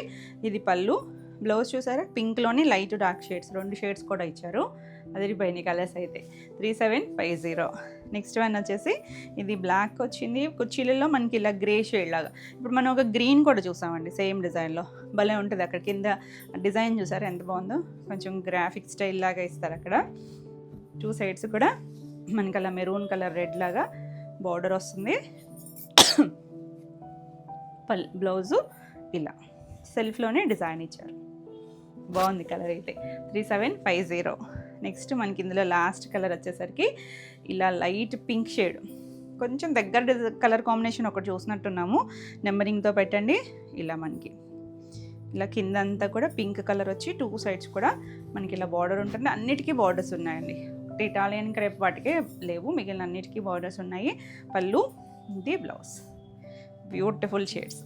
ఇది పళ్ళు, బ్లౌజ్ చూసారా పింక్లోని లైట్ డార్క్ షేడ్స్, 2 షేడ్స్ కూడా ఇచ్చారు. అదిరిపోయినాయి కలర్స్ అయితే. 3750. నెక్స్ట్ వన్ వచ్చేసి ఇది బ్లాక్ వచ్చింది, కుర్చీలలో మనకి ఇలా గ్రే షేడ్ లాగా. ఇప్పుడు మనం ఒక గ్రీన్ కూడా చూసామండి సేమ్ డిజైన్లో, భలే ఉంటుంది. అక్కడ కింద డిజైన్ చూసారా ఎంత బాగుందో, కొంచెం గ్రాఫిక్ స్టైల్ లాగా ఇస్తారు అక్కడ. 2 సైడ్స్ కూడా మనకి అలా మెరూన్ కలర్ రెడ్ లాగా బార్డర్ వస్తుంది. బ్లౌజు ఇలా సెల్ఫ్లోనే డిజైన్ ఇచ్చారు. బాగుంది కలర్ అయితే. 3750. నెక్స్ట్ మనకి ఇందులో లాస్ట్ కలర్ వచ్చేసరికి ఇలా లైట్ పింక్ షేడ్, కొంచెం దగ్గర కలర్ కాంబినేషన్ ఒకటి చూసినట్టున్నాము. నెంబరింగ్తో పెట్టండి. ఇలా మనకి ఇలా కిందంతా కూడా పింక్ కలర్ వచ్చి 2 సైడ్స్ కూడా మనకి ఇలా బార్డర్ ఉంటుంది. అన్నిటికీ బార్డర్స్ ఉన్నాయండి, ఒట్టి ఇటాలియన్ క్రేప్ వాటికే లేవు, మిగిలిన అన్నిటికీ బార్డర్స్ ఉన్నాయి. పళ్ళు, ఇది బ్లౌజ్. బ్యూటిఫుల్ షేడ్స్,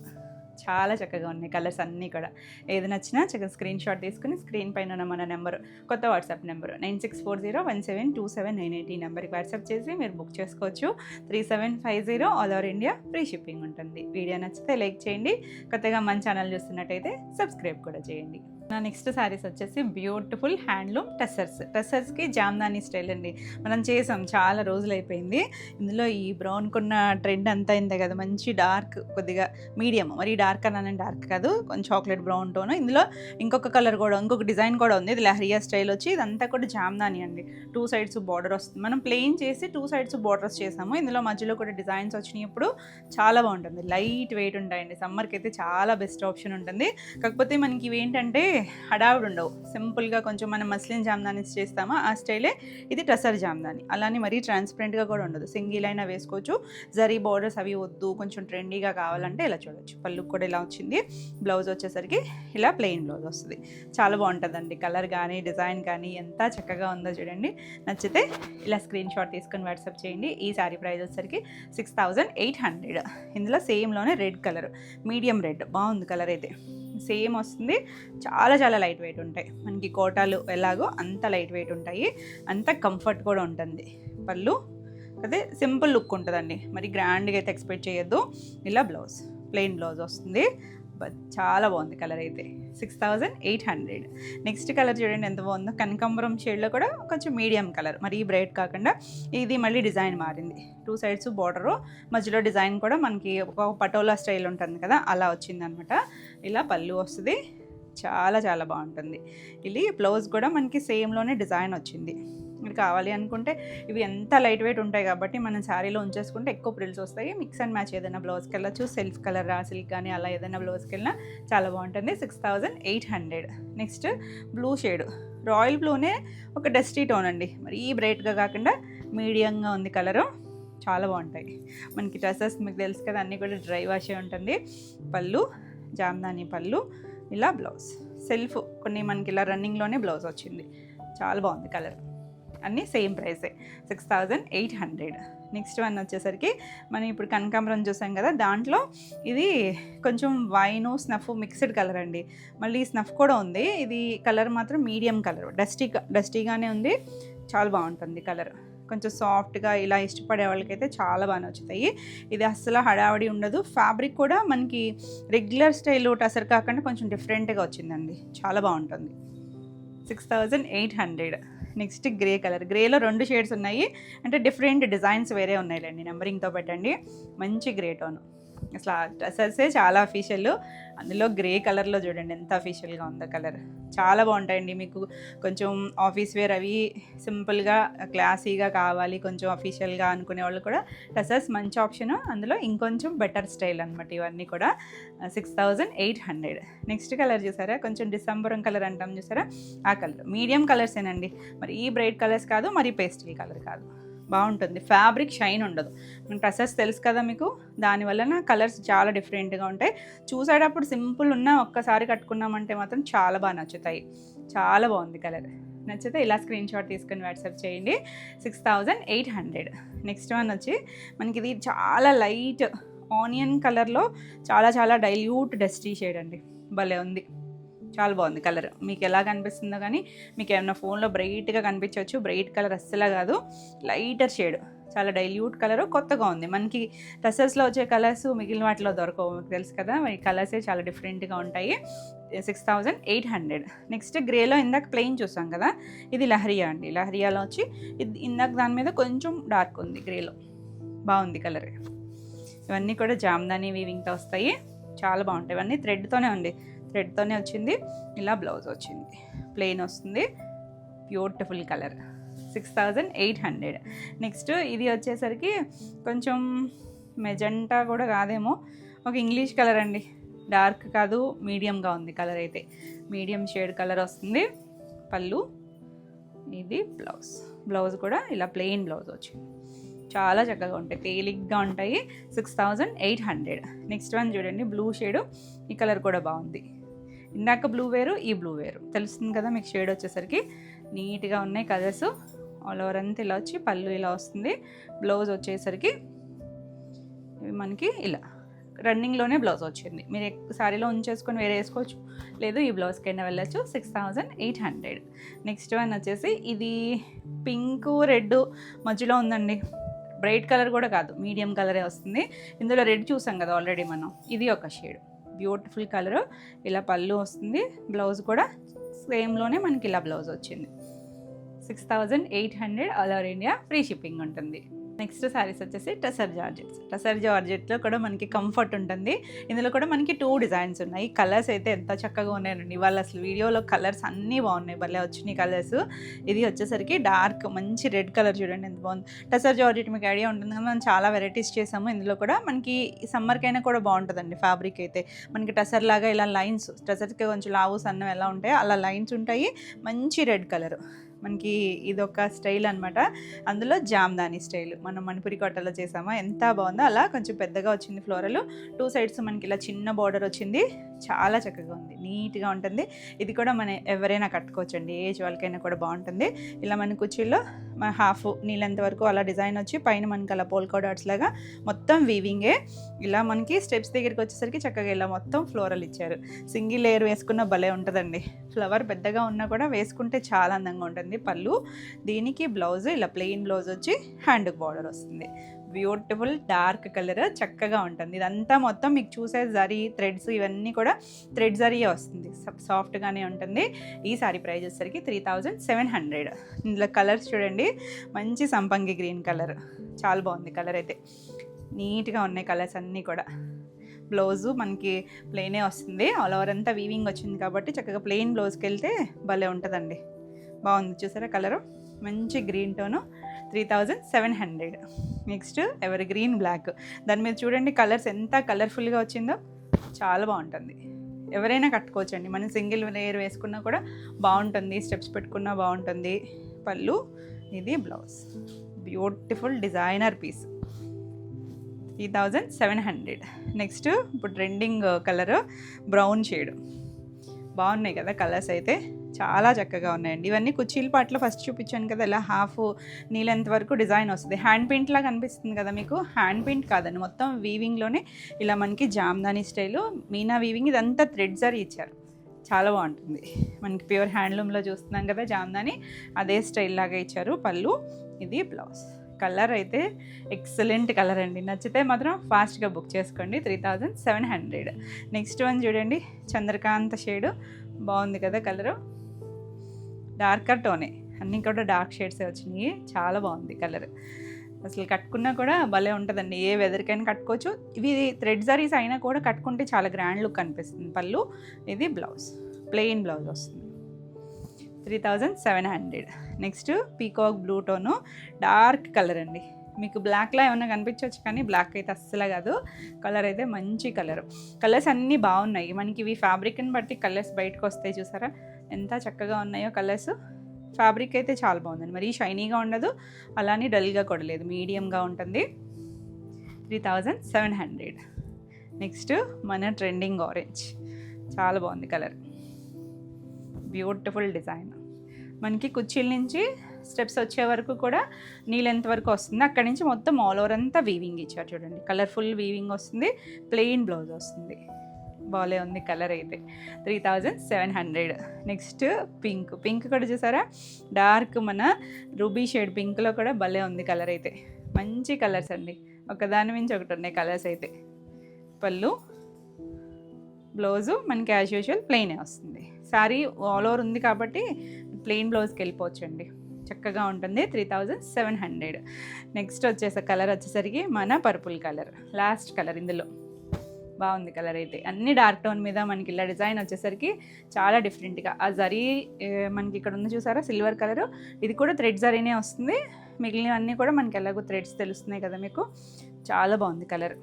చాలా చక్కగా ఉన్నాయి కలర్స్ అన్నీ కూడా. ఏది నచ్చినా చక్కగా స్క్రీన్ షాట్ తీసుకుని స్క్రీన్ పైన ఉన్న మన నెంబరు, కొత్త వాట్సాప్ నెంబరు 9640172798 ఈ నెంబర్కి వాట్సాప్ చేసి మీరు బుక్ చేసుకోవచ్చు. 3750 all over India free shipping ఉంటుంది. వీడియో నచ్చితే లైక్ చేయండి, కొత్తగా మన ఛానల్ చూస్తున్నట్టయితే సబ్స్క్రైబ్ కూడా చేయండి. నా నెక్స్ట్ శారీస్ వచ్చేసి బ్యూటిఫుల్ హ్యాండ్లూమ్ టెస్సర్స్కి జామ్దాని స్టైల్ అండి. మనం చేసాం, చాలా రోజులు అయిపోయింది. ఇందులో ఈ బ్రౌన్ కొన్న ట్రెండ్ అంతా అయింది కదా, మంచి డార్క్, కొద్దిగా మీడియం, మరి డార్క్ అన్నాను, డార్క్ కాదు, కొంచెం చాక్లెట్ బ్రౌన్ టోన్. ఇందులో ఇంకొక కలర్ కూడా, ఇంకొక డిజైన్ కూడా ఉంది. ఇది లహరియా స్టైల్ వచ్చి ఇదంతా కూడా జామ్దాని అండి. 2 సైడ్స్ బార్డర్ వస్తుంది. మనం ప్లెయిన్ చేసి 2 సైడ్స్ బార్డర్స్ చేసాము. ఇందులో మధ్యలో కూడా డిజైన్స్ వచ్చినాయి. ఇప్పుడు చాలా బాగుంటుంది, లైట్ వెయిట్ ఉంటాయండి. సమ్మర్కి అయితే చాలా బెస్ట్ ఆప్షన్ ఉంటుంది. కాకపోతే మనకి ఇవి ఏంటంటే హడావుడు ఉండవు, సింపుల్గా కొంచెం మనం మస్లిన్ జామ్దాని చేస్తామా ఆ స్టైలే ఇది టసర్ జామ్దాని. అలానే మరీ ట్రాన్స్పరెంట్గా కూడా ఉండదు, సింగిల్ అయినా వేసుకోవచ్చు. జరీ బార్డర్స్ అవి వద్దు, కొంచెం ట్రెండీగా కావాలంటే ఇలా చూడొచ్చు. పళ్ళు కూడా ఇలా వచ్చింది. బ్లౌజ్ వచ్చేసరికి ఇలా ప్లెయిన్ బ్లౌజ్ వస్తుంది. చాలా బాగుంటుందండి. కలర్ కానీ డిజైన్ కానీ ఎంత చక్కగా ఉందో చూడండి. నచ్చితే ఇలా స్క్రీన్ షాట్ తీసుకొని వాట్సాప్ చేయండి. ఈ శారీ ప్రైస్ వచ్చేసరికి 6800. ఇందులో సేమ్లోనే రెడ్ కలర్, మీడియం రెడ్, బాగుంది కలర్ అయితే. సేమ్ వస్తుంది. చాలా చాలా లైట్ వెయిట్ ఉంటాయి. మనకి కోటాలు ఎలాగో అంత లైట్ వెయిట్ ఉంటాయి, అంత కంఫర్ట్ కూడా ఉంటుంది. పళ్ళు అదే సింపుల్ లుక్ ఉంటుందండి, మరి గ్రాండ్గా అయితే ఎక్స్పెక్ట్ చేయొద్దు. ఇలా బ్లౌజ్, ప్లెయిన్ బ్లౌజ్ వస్తుంది. చాలా బాగుంది కలర్ అయితే. 6800. నెక్స్ట్ కలర్ చూడండి ఎంత బాగుందో, కనకాంబరం షేడ్లో కూడా కొంచెం మీడియం కలర్, మరి బ్రైట్ కాకుండా. ఇది మళ్ళీ డిజైన్ మారింది. 2 సైడ్స్ బార్డరు, మధ్యలో డిజైన్ కూడా మనకి ఒక పటోలా స్టైల్ ఉంటుంది కదా, అలా వచ్చిందనమాట. ఇలా పళ్ళు వస్తుంది. చాలా చాలా బాగుంటుంది. ఇది బ్లౌజ్ కూడా మనకి సేమ్లోనే డిజైన్ వచ్చింది. మీరు కావాలి అనుకుంటే ఇవి ఎంత లైట్ వెయిట్ ఉంటాయి కాబట్టి మనం శారీలో ఉంచేసుకుంటే ఎక్కువ ప్రిల్స్ వస్తాయి. మిక్స్ అండ్ మ్యాచ్ ఏదైనా బ్లౌజ్కి వెళ్ళచ్చు. సెల్ఫ్ కలర్ సిల్క్ కానీ అలా ఏదైనా బ్లౌజ్కి వెళ్ళినా చాలా బాగుంటుంది. 6800. నెక్స్ట్ బ్లూ షేడ్, రాయల్ బ్లూనే ఒక డస్టీ టోన్ అండి, మరి ఈ బ్రైట్గా కాకుండా మీడియంగా ఉంది కలరు. చాలా బాగుంటాయి. మనకి డ్రెస్సెస్ మీకు తెలుసు కదా, అన్నీ కూడా డ్రై వాషే ఉంటుంది. పళ్ళు జామ్దాని పళ్ళు, ఇలా బ్లౌజ్. సెల్ఫ్ కొన్ని మనకి ఇలా రన్నింగ్లోనే బ్లౌజ్ వచ్చింది. చాలా బాగుంది కలర్. అన్నీ సేమ్ ప్రైసే, 6800. నెక్స్ట్ వన్ వచ్చేసరికి మనం ఇప్పుడు కనకాంబరం చూసాం కదా, దాంట్లో ఇది కొంచెం వైను స్నఫ్ మిక్స్డ్ కలర్ అండి. మళ్ళీ స్నఫ్ కూడా ఉంది. ఇది కలర్ మాత్రం మీడియం కలర్, డస్టీగానే ఉంది. చాలా బాగుంటుంది కలర్. కొంచెం సాఫ్ట్గా ఇలా ఇష్టపడే వాళ్ళకైతే చాలా బాగా నచ్చుతాయి. ఇది అస్సలు హడావడి ఉండదు. ఫ్యాబ్రిక్ కూడా మనకి రెగ్యులర్ స్టైల్ టసర్ కాకుండా కొంచెం డిఫరెంట్గా వచ్చిందండి. చాలా బాగుంటుంది. 6800. నెక్స్ట్ గ్రే కలర్, గ్రేలో 2 షేడ్స్ ఉన్నాయి, అంటే డిఫరెంట్ డిజైన్స్ వేరే ఉన్నాయిలేండి. నెంబరింగ్తో పెట్టండి. మంచి గ్రే టోను, అసలు డ్రెస్సెసే చాలా అఫీషియల్. అందులో గ్రే కలర్లో చూడండి ఎంత అఫీషియల్గా ఉందో కలర్. చాలా బాగుంటాయండి. మీకు కొంచెం ఆఫీస్ వేర్ అవి సింపుల్గా క్లాసీగా కావాలి, కొంచెం అఫీషియల్గా అనుకునే వాళ్ళు కూడా డ్రెస్సెస్ మంచి ఆప్షన్. అందులో ఇంకొంచెం బెటర్ స్టైల్ అనమాట ఇవన్నీ కూడా. 6800. నెక్స్ట్ కలర్ చూసారా, కొంచెం డిసెంబరం కలర్ అంటాం చూసారా, ఆ కలర్. మీడియం కలర్సేనండి, మరి ఈ బ్రైట్ కలర్స్ కాదు, మరి పేస్టల్ కలర్ కాదు. బాగుంటుంది. ఫ్యాబ్రిక్ షైన్ ఉండదు. మన డ్రెస్సెస్ తెలుసు కదా మీకు, దానివల్ల కలర్స్ చాలా డిఫరెంట్గా ఉంటాయి. చూసేటప్పుడు సింపుల్ ఉన్నా ఒక్కసారి కట్టుకున్నామంటే మాత్రం చాలా బాగా నచ్చుతాయి. చాలా బాగుంది కలర్. నచ్చితే ఇలా స్క్రీన్ షాట్ తీసుకొని వాట్సాప్ చేయండి. 6800. నెక్స్ట్ వన్ వచ్చి మనకి ఇది చాలా లైట్ ఆనియన్ కలర్లో చాలా చాలా డైల్యూట్ డస్టీ షేడ్ అండి. భలే ఉంది, చాలా బాగుంది కలర్. మీకు ఎలా కనిపిస్తుందో కానీ మీకు ఏమన్నా ఫోన్లో బ్రైట్గా కనిపించవచ్చు. బ్రైట్ కలర్ అస్సలు కాదు, లైటర్ షేడ్, చాలా డైల్యూట్ కలరు. కొత్తగా ఉంది. మనకి డ్రెస్సెస్లో వచ్చే కలర్స్ మిగిలిన వాటిలో దొరకవు, మీకు తెలుసు కదా. మరి కలర్సే చాలా డిఫరెంట్గా ఉంటాయి. 6800. నెక్స్ట్ గ్రేలో ఇందాక ప్లెయిన్ చూసాం కదా, ఇది లహరియా అండి. లహరియాలో వచ్చి ఇది ఇందాక దాని మీద కొంచెం డార్క్ ఉంది గ్రేలో. బాగుంది కలర్. ఇవన్నీ కూడా జామ్దాని వీవింగ్తో వస్తాయి. చాలా బాగుంటాయి. ఇవన్నీ థ్రెడ్తోనే ఉంది, థ్రెడ్తోనే వచ్చింది. ఇలా బ్లౌజ్ వచ్చింది, ప్లెయిన్ వస్తుంది. Beautiful colour. 6800. నెక్స్ట్ ఇది వచ్చేసరికి కొంచెం మెజెంటా కూడా కాదేమో, ఒక ఇంగ్లీష్ కలర్ అండి. డార్క్ కాదు, మీడియంగా ఉంది కలర్ అయితే. మీడియం షేడ్ కలర్ వస్తుంది. పళ్ళు, ఇది బ్లౌజ్. బ్లౌజ్ కూడా ఇలా ప్లెయిన్ బ్లౌజ్ వచ్చింది. చాలా చక్కగా ఉంటాయి, తేలిగ్గా ఉంటాయి. 6800. నెక్స్ట్ వన్ చూడండి, బ్లూ షేడు. ఈ కలర్ కూడా బాగుంది. ఇందాక బ్లూ వేరు, ఈ బ్లూ వేరు, తెలుస్తుంది కదా మీకు. షేడ్ వచ్చేసరికి నీట్గా ఉన్నాయి కలర్స్. ఆల్ ఓవర్ అంతా ఇలా వచ్చి పళ్ళు ఇలా వస్తుంది. బ్లౌజ్ వచ్చేసరికి మనకి ఇలా రన్నింగ్లోనే బ్లౌజ్ వచ్చింది. మీరు శారీలో ఉంచేసుకొని వేరే వేసుకోవచ్చు, లేదు ఈ బ్లౌజ్కైనా వెళ్ళచ్చు. 6800. నెక్స్ట్ వన్ వచ్చేసి ఇది పింక్ రెడ్ మధ్యలో ఉందండి. బ్రైట్ కలర్ కూడా కాదు, మీడియం కలరే వస్తుంది. ఇందులో రెడ్ చూసాం కదా ఆల్రెడీ మనం. ఇది ఒక షేడ్, బ్యూటిఫుల్ కలరు. ఇలా పళ్ళు వస్తుంది, బ్లౌజ్ కూడా సేమ్లోనే మనకి ఇలా బ్లౌజ్ వచ్చింది. 6800 all over India, free shipping ఉంటుంది. నెక్స్ట్ శారీస్ వచ్చేసి టసర్ జార్జెట్స్. టసర్ జార్జెట్లో కూడా మనకి కంఫర్ట్ ఉంటుంది. ఇందులో కూడా మనకి 2 డిజైన్స్ ఉన్నాయి. కలర్స్ అయితే ఎంత చక్కగా ఉన్నాయండి. ఇవాళ అసలు వీడియోలో కలర్స్ అన్నీ బాగున్నాయి, భలే వచ్చినాయి కలర్స్. ఇది వచ్చేసరికి డార్క్ మంచి రెడ్ కలర్, చూడండి ఎంత బాగుంది. టసర్ జార్జెట్ మీకు ఐడియా ఉంటుంది కదా, మనం చాలా వెరైటీస్ చేసాము. ఇందులో కూడా మనకి సమ్మర్కైనా కూడా బాగుంటుందండి. ఫ్యాబ్రిక్ అయితే మనకి టసర్ లాగా ఇలా లైన్స్, టసర్కి కొంచెం లావు సన్నం ఎలా ఉంటాయో అలా లైన్స్ ఉంటాయి. మంచి రెడ్ కలర్, మనకి ఇదొక స్టైల్ అనమాట. అందులో జామ్దాని స్టైల్ మనం మణిపురి కోటలో చేసామా, ఎంత బాగుందో. అలా కొంచెం పెద్దగా వచ్చింది ఫ్లోరల్. 2 సైడ్స్ మనకి ఇలా చిన్న బార్డర్ వచ్చింది. చాలా చక్కగా ఉంది, నీట్గా ఉంటుంది. ఇది కూడా మన ఎవరైనా కట్టుకోవచ్చండి, ఏజ్ వాళ్ళకైనా కూడా బాగుంటుంది. ఇలా మన కుర్చీలో మన హాఫ్ నీళ్ళంత వరకు అలా డిజైన్ వచ్చి పైన మనకి అలా పోల్కా డాట్స్ లాగా మొత్తం వీవింగే. ఇలా మనకి స్టెప్స్ దగ్గరికి వచ్చేసరికి చక్కగా ఇలా మొత్తం ఫ్లోరల్ ఇచ్చారు. సింగిల్ లేయర్ వేసుకున్న భలే ఉంటుందండి. ఫ్లవర్ పెద్దగా ఉన్నా కూడా వేసుకుంటే చాలా అందంగా ఉంటుంది. పళ్ళు, దీనికి బ్లౌజ్ ఇలా ప్లెయిన్ బ్లౌజ్ వచ్చి హ్యాండ్కి బార్డర్ వస్తుంది. బ్యూటిఫుల్ డార్క్ కలర్, చక్కగా ఉంటుంది. ఇదంతా మొత్తం మీకు చూసే జరీ థ్రెడ్స్ ఇవన్నీ కూడా థ్రెడ్ జరీయే వస్తుంది, సాఫ్ట్గానే ఉంటుంది. ఈ సారీ ప్రైస్ వచ్చేసరికి 3700. ఇందులో కలర్స్ చూడండి, మంచి సంపంగి గ్రీన్ కలర్, చాలా బాగుంది కలర్ అయితే. నీట్గా ఉన్నాయి కలర్స్ అన్నీ కూడా. బ్లౌజు మనకి ప్లెయినే వస్తుంది, ఆల్ ఓవర్ అంతా వీవింగ్ వచ్చింది కాబట్టి చక్కగా ప్లెయిన్ బ్లౌజ్కి వెళ్తే భలే ఉంటుందండి. బాగుంది చూసారా కలరు, మంచి green tone. 3700. Next evergreen black, దాని మీద చూడండి కలర్స్ ఎంత కలర్ఫుల్గా వచ్చిందో, చాలా బాగుంటుంది. ఎవరైనా కట్టుకోవచ్చండి. మనం సింగిల్ లేయర్ వేసుకున్నా కూడా బాగుంటుంది, స్టెప్స్ పెట్టుకున్నా బాగుంటుంది. పళ్ళు, ఇది blouse, beautiful designer piece. 3700. Next ఇప్పుడు ట్రెండింగ్ కలర్ బ్రౌన్ షేడ్. బాగున్నాయి కదా కలర్స్ అయితే, చాలా చక్కగా ఉన్నాయండి. ఇవన్నీ కుర్చీల పాటలో ఫస్ట్ చూపించాను కదా, ఇలా హాఫ్ నీళ్ళంత వరకు డిజైన్ వస్తుంది. హ్యాండ్ పెయింట్ లాగా కనిపిస్తుంది కదా మీకు, హ్యాండ్ పెయింట్ కాదండి, మొత్తం వీవింగ్లోనే ఇలా మనకి జామ్దాని స్టైలు, మీనా వీవింగ్, ఇదంతా థ్రెడ్ జరీ ఇచ్చారు. చాలా బాగుంటుంది. మనకి ప్యూర్ హ్యాండ్లూమ్లో చూస్తున్నాం కదా జామ్దాని, అదే స్టైల్ లాగా ఇచ్చారు. పళ్ళు, ఇది బ్లౌజ్. కలర్ అయితే ఎక్సలెంట్ కలర్ అండి, నచ్చితే మాత్రం ఫాస్ట్గా బుక్ చేసుకోండి. 3700. నెక్స్ట్ వన్ చూడండి, చంద్రకాంత షేడు, బాగుంది కదా కలరు. డార్కర్ టోనే, అన్నీ కూడా డార్క్ షేడ్సే వచ్చినాయి. చాలా బాగుంది కలర్, అసలు కట్టుకున్నా కూడా భలే ఉంటుందండి. ఏ వెదర్కైనా కట్టుకోవచ్చు. ఇవి థ్రెడ్ జరీస్ అయినా కూడా కట్టుకుంటే చాలా గ్రాండ్ లుక్ అనిపిస్తుంది. పళ్ళు, ఇది బ్లౌజ్, ప్లెయిన్ బ్లౌజ్ వస్తుంది. 3700. Next peacock blue tone, dark colour అండి. మీకు బ్లాక్లా ఏమైనా కనిపించవచ్చు కానీ బ్లాక్ అయితే అస్సలు కాదు. కలర్ అయితే మంచి కలర్. కలర్స్ అన్నీ బాగున్నాయి. మనకి ఇవి ఫ్యాబ్రిక్ని బట్టి కలర్స్ బయటకు వస్తాయి, చూసారా ఎంత చక్కగా ఉన్నాయో కలర్స్. ఫ్యాబ్రిక్ అయితే చాలా బాగుందండి, మరీ షైనీగా ఉండదు, అలానే డల్గా కూడా లేదు, మీడియంగా ఉంటుంది. 3700. నెక్స్ట్ మన ట్రెండింగ్ ఆరెంజ్, చాలా బాగుంది కలర్, బ్యూటిఫుల్ డిజైన్. మనకి కుర్చీల నుంచి స్టెప్స్ వచ్చే వరకు కూడా నీ లెంత్ వరకు వస్తుంది. అక్కడి నుంచి మొత్తం ఆల్ ఓవర్ అంతా వీవింగ్ ఇచ్చారు చూడండి, కలర్ఫుల్ వీవింగ్ వస్తుంది. ప్లెయిన్ బ్లౌజ్ వస్తుంది, బాగాలే ఉంది కలర్ అయితే. 3700. నెక్స్ట్ పింక్, పింక్ కూడా చూసారా, డార్క్ మన రూబీ షేడ్ పింక్లో కూడా భలే ఉంది కలర్ అయితే. మంచి కలర్స్ అండి, ఒకదాని మించి ఒకటి ఉన్నాయి కలర్స్ అయితే. పళ్ళు, బ్లౌజు మనకి యాజ్ యూజువల్ ప్లెయినే వస్తుంది. శారీ ఆల్ ఓవర్ ఉంది కాబట్టి ప్లెయిన్ బ్లౌజ్కి వెళ్ళిపోవచ్చండి, చక్కగా ఉంటుంది. 3700. నెక్స్ట్ వచ్చేసే కలర్ వచ్చేసరికి మన పర్పుల్ కలర్, లాస్ట్ కలర్. ఇందులో బాగుంది కలర్ అయితే. అన్ని డార్క్ టోన్ మీద మనకి ఇలా డిజైన్ వచ్చేసరికి చాలా డిఫరెంట్గా. ఆ జరీ మనకి ఇక్కడ ఉంది చూసారా సిల్వర్ కలరు, ఇది కూడా థ్రెడ్ జరీనే వస్తుంది. మిగిలినవన్నీ కూడా మనకి ఎలాగో థ్రెడ్స్ తెలుస్తున్నాయి కదా మీకు. చాలా బాగుంది కలర్,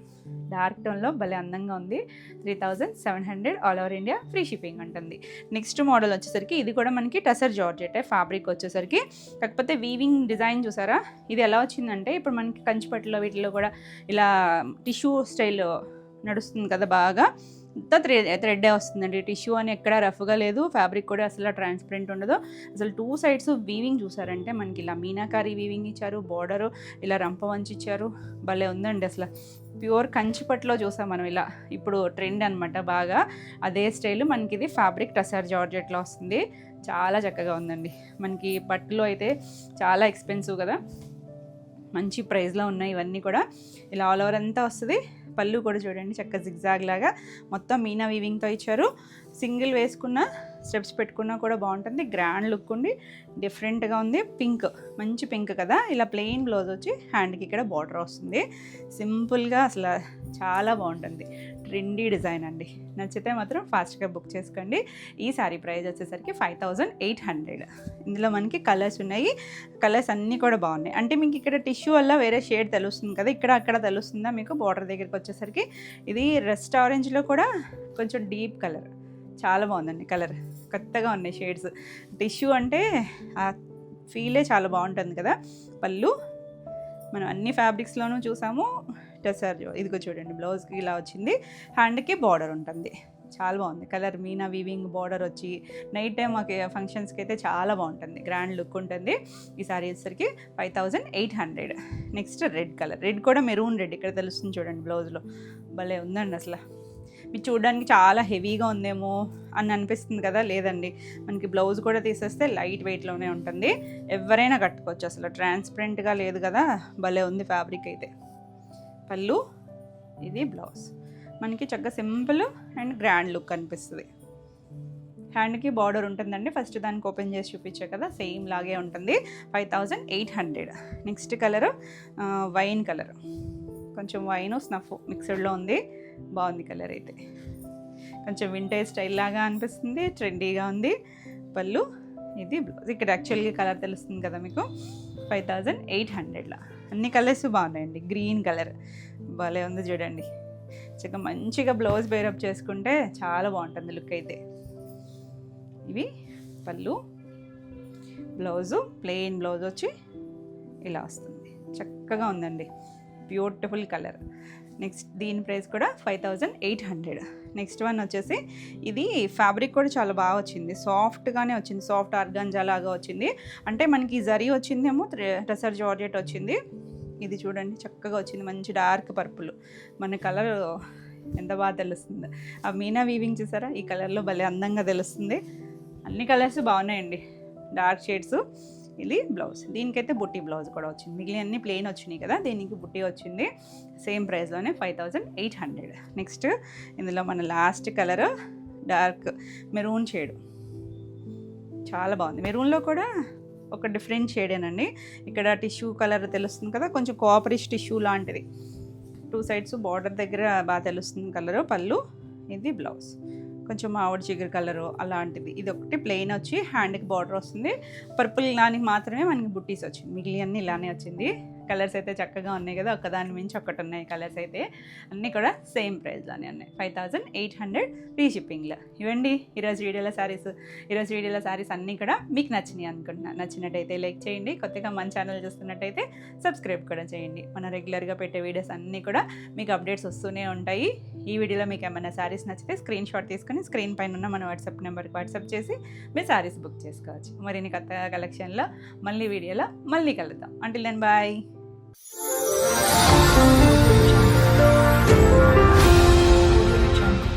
డార్క్ టోన్లో భలే అందంగా ఉంది. 3700 all over India, free shipping ఉంటుంది. నెక్స్ట్ మోడల్ వచ్చేసరికి ఇది కూడా మనకి టసర్ జార్జెట్ ఫ్యాబ్రిక్ వచ్చేసరికి, కాకపోతే వీవింగ్ డిజైన్ చూసారా. ఇది ఎలా వచ్చిందంటే ఇప్పుడు మనకి కంచిపట్టులో వీటిలో కూడా ఇలా టిష్యూ స్టైల్ నడుస్తుంది కదా బాగా, అంతా థ్రెడ్డే వస్తుందండి. టిష్యూ అని ఎక్కడ రఫ్గా లేదు, ఫ్యాబ్రిక్ కూడా అసలు ట్రాన్స్పరెంట్ ఉండదు. అసలు 2 సైడ్స్ వీవింగ్ చూసారంటే మనకి ఇలా మీనాకారి వీవింగ్ ఇచ్చారు, బార్డరు ఇలా రంప వంచి ఇచ్చారు. భలే ఉందండి అసలు. ప్యూర్ కంచిపట్లో చూసాం మనం ఇలా, ఇప్పుడు ట్రెండ్ అనమాట బాగా అదే స్టైల్. మనకి ఇది ఫ్యాబ్రిక్ టసర్ జార్జెట్లో వస్తుంది. చాలా చక్కగా ఉందండి. మనకి పట్టులో అయితే చాలా ఎక్స్పెన్సివ్ కదా, మంచి ప్రైస్లో ఉన్నాయి ఇవన్నీ కూడా. ఇలా ఆల్ ఓవర్ అంతా వస్తుంది. పళ్ళు కూడా చూడండి చక్కగా జిగ్జాగ్ లాగా మొత్తం మీనా వీవింగ్తో ఇచ్చారు. సింగిల్ వేసుకున్న స్టెప్స్ పెట్టుకున్నా కూడా బాగుంటుంది. గ్రాండ్ లుక్ ఉండి డిఫరెంట్గా ఉంది. పింక్, మంచి పింక్ కదా. ఇలా ప్లెయిన్ బ్లౌజ్ వచ్చి హ్యాండ్కి ఇక్కడ బార్డర్ వస్తుంది. సింపుల్గా అసలు చాలా బాగుంటుంది. ట్రెండీ డిజైన్ అండి. నచ్చితే మాత్రం ఫాస్ట్గా బుక్ చేసుకోండి. ఈ సారీ ప్రైస్ వచ్చేసరికి 5800. ఇందులో మనకి కలర్స్ ఉన్నాయి. కలర్స్ అన్నీ కూడా బాగున్నాయి. అంటే మీకు ఇక్కడ టిష్యూ వల్ల వేరే షేడ్ తెలుస్తుంది కదా, ఇక్కడ అక్కడ తెలుస్తుందా మీకు బార్డర్ దగ్గరికి వచ్చేసరికి. ఇది రెస్ట్ ఆరెంజ్లో కూడా కొంచెం డీప్ కలర్, చాలా బాగుందండి కలర్. కొత్తగా ఉన్నాయి షేడ్స్. టిష్యూ అంటే ఆ ఫీలే చాలా బాగుంటుంది కదా. పళ్ళు మనం అన్ని ఫ్యాబ్రిక్స్లోనూ చూసాము. టసర్ ఇదిగో చూడండి, బ్లౌజ్కి ఇలా వచ్చింది, హ్యాండ్కి బార్డర్ ఉంటుంది. చాలా బాగుంది కలర్. మీనా వీవింగ్ బార్డర్ వచ్చి నైట్ టైం మాకు ఫంక్షన్స్కి అయితే చాలా బాగుంటుంది, గ్రాండ్ లుక్ ఉంటుంది. ఈ సారీ వచ్చేసరికి 5800. Next red colour. రెడ్ కూడా మెరూన్ రెడ్ ఇక్కడ తెలుస్తుంది చూడండి బ్లౌజ్లో. భలే ఉందండి అసలు. మీరు చూడడానికి చాలా హెవీగా ఉందేమో అని అనిపిస్తుంది కదా, లేదండి. మనకి బ్లౌజ్ కూడా తీసేస్తే లైట్ వెయిట్లోనే ఉంటుంది. ఎవరైనా కట్టుకోవచ్చు అసలు. ట్రాన్స్పరెంట్గా లేదు కదా, భలే ఉంది ఫ్యాబ్రిక్ అయితే. పళ్ళు, ఇది బ్లౌజ్. మనకి చక్కగా సింపుల్ అండ్ గ్రాండ్ లుక్ అనిపిస్తుంది. హ్యాండ్కి బార్డర్ ఉంటుందండి. ఫస్ట్ దానికి ఓపెన్ చేసి చూపించే కదా, సేమ్ లాగే ఉంటుంది. 5800. నెక్స్ట్ కలరు వైన్ కలర్, కొంచెం వైన్ స్నఫ్ మిక్స్డ్లో ఉంది. బాగుంది కలర్ అయితే. కొంచెం వింటేజ్ స్టైల్ లాగా అనిపిస్తుంది, ట్రెండీగా ఉంది. పళ్ళు, ఇది బ్లౌజ్. ఇక్కడ యాక్చువల్గా కలర్ తెలుస్తుంది కదా మీకు. 5800లో అన్ని కలర్స్ బాగున్నాయండి. గ్రీన్ కలర్ భలే ఉంది చూడండి. చక్కగా మంచిగా బ్లౌజ్ బేరప్ చేసుకుంటే చాలా బాగుంటుంది లుక్ అయితే. ఇవి పళ్ళు, బ్లౌజు ప్లెయిన్ బ్లౌజ్ వచ్చి ఇలా వస్తుంది. చక్కగా ఉందండి, బ్యూటిఫుల్ కలర్. నెక్స్ట్ దీని ప్రైస్ కూడా 5800. నెక్స్ట్ వన్ వచ్చేసి ఇది ఫ్యాబ్రిక్ కూడా చాలా బాగా వచ్చింది, సాఫ్ట్గానే వచ్చింది. సాఫ్ట్ ఆర్గాంజా లాగా వచ్చింది. అంటే మనకి జరీ వచ్చిందేమో, టసర్ జార్జెట్ వచ్చింది. ఇది చూడండి చక్కగా వచ్చింది, మంచి డార్క్ పర్పుల్. మన కలర్ ఎంత బాగా తెలుస్తుంది. ఆ మీనా వీవింగ్ చూసారా, ఈ కలర్లో భలే అందంగా తెలుస్తుంది. అన్ని కలర్స్ బాగున్నాయండి, డార్క్ షేడ్స్. ఇది బ్లౌజ్. దీనికైతే బుట్టి బ్లౌజ్ కూడా వచ్చింది. మిగిలిన అన్ని ప్లెయిన్ వచ్చినాయి కదా, దీనికి బుట్టి వచ్చింది. సేమ్ ప్రైస్లోనే 5800. నెక్స్ట్ ఇందులో మన last colour dark maroon shade, చాలా బాగుంది. మెరూన్లో కూడా ఒక డిఫరెంట్ షేడేనండి. ఇక్కడ టిష్యూ కలర్ తెలుస్తుంది కదా, కొంచెం కాపరిష్ టిష్యూ లాంటిది. 2 సైడ్స్ బార్డర్ దగ్గర బాగా తెలుస్తుంది కలరు. పళ్ళు, ఇది బ్లౌజ్. కొంచెం మామిడి చిగురు కలరు అలాంటిది. ఇది ఒకటి ప్లెయిన్ వచ్చి హ్యాండ్కి బార్డర్ వస్తుంది. పర్పుల్ దానికి మాత్రమే మనకి బుట్టీస్ వచ్చింది, మిగిలిన ఇలానే వచ్చింది. కలర్స్ అయితే చక్కగా ఉన్నాయి కదా, ఒకదాని మించి ఒకటి ఉన్నాయి కలర్స్ అయితే. అన్నీ కూడా సేమ్ ప్రైస్లోనే ఉన్నాయి. 5800 ఫ్రీ షిప్పింగ్లో. ఇవ్వండి ఈరోజు వీడియోలో శారీస్. ఈరోజు వీడియోలో శారీస్ అన్నీ కూడా మీకు నచ్చినాయి అనుకుంటున్నాను. నచ్చినట్టయితే లైక్ చేయండి. కొత్తగా మన ఛానల్ చూస్తున్నట్టయితే సబ్స్క్రైబ్ కూడా చేయండి. మనం రెగ్యులర్గా పెట్టే వీడియోస్ అన్నీ కూడా మీకు అప్డేట్స్ వస్తూనే ఉంటాయి. ఈ వీడియోలో మీకు ఏమైనా శారీస్ నచ్చితే స్క్రీన్ షాట్ తీసుకొని స్క్రీన్ పైన ఉన్న మన వాట్సాప్ నెంబర్కి వాట్సాప్ చేసి మీరు శారీస్ బుక్ చేసుకోవచ్చు. మరిన్ని కొత్త కలెక్షన్లో మళ్ళీ వీడియోలో మళ్ళీ కలుద్దాం. Until then bye.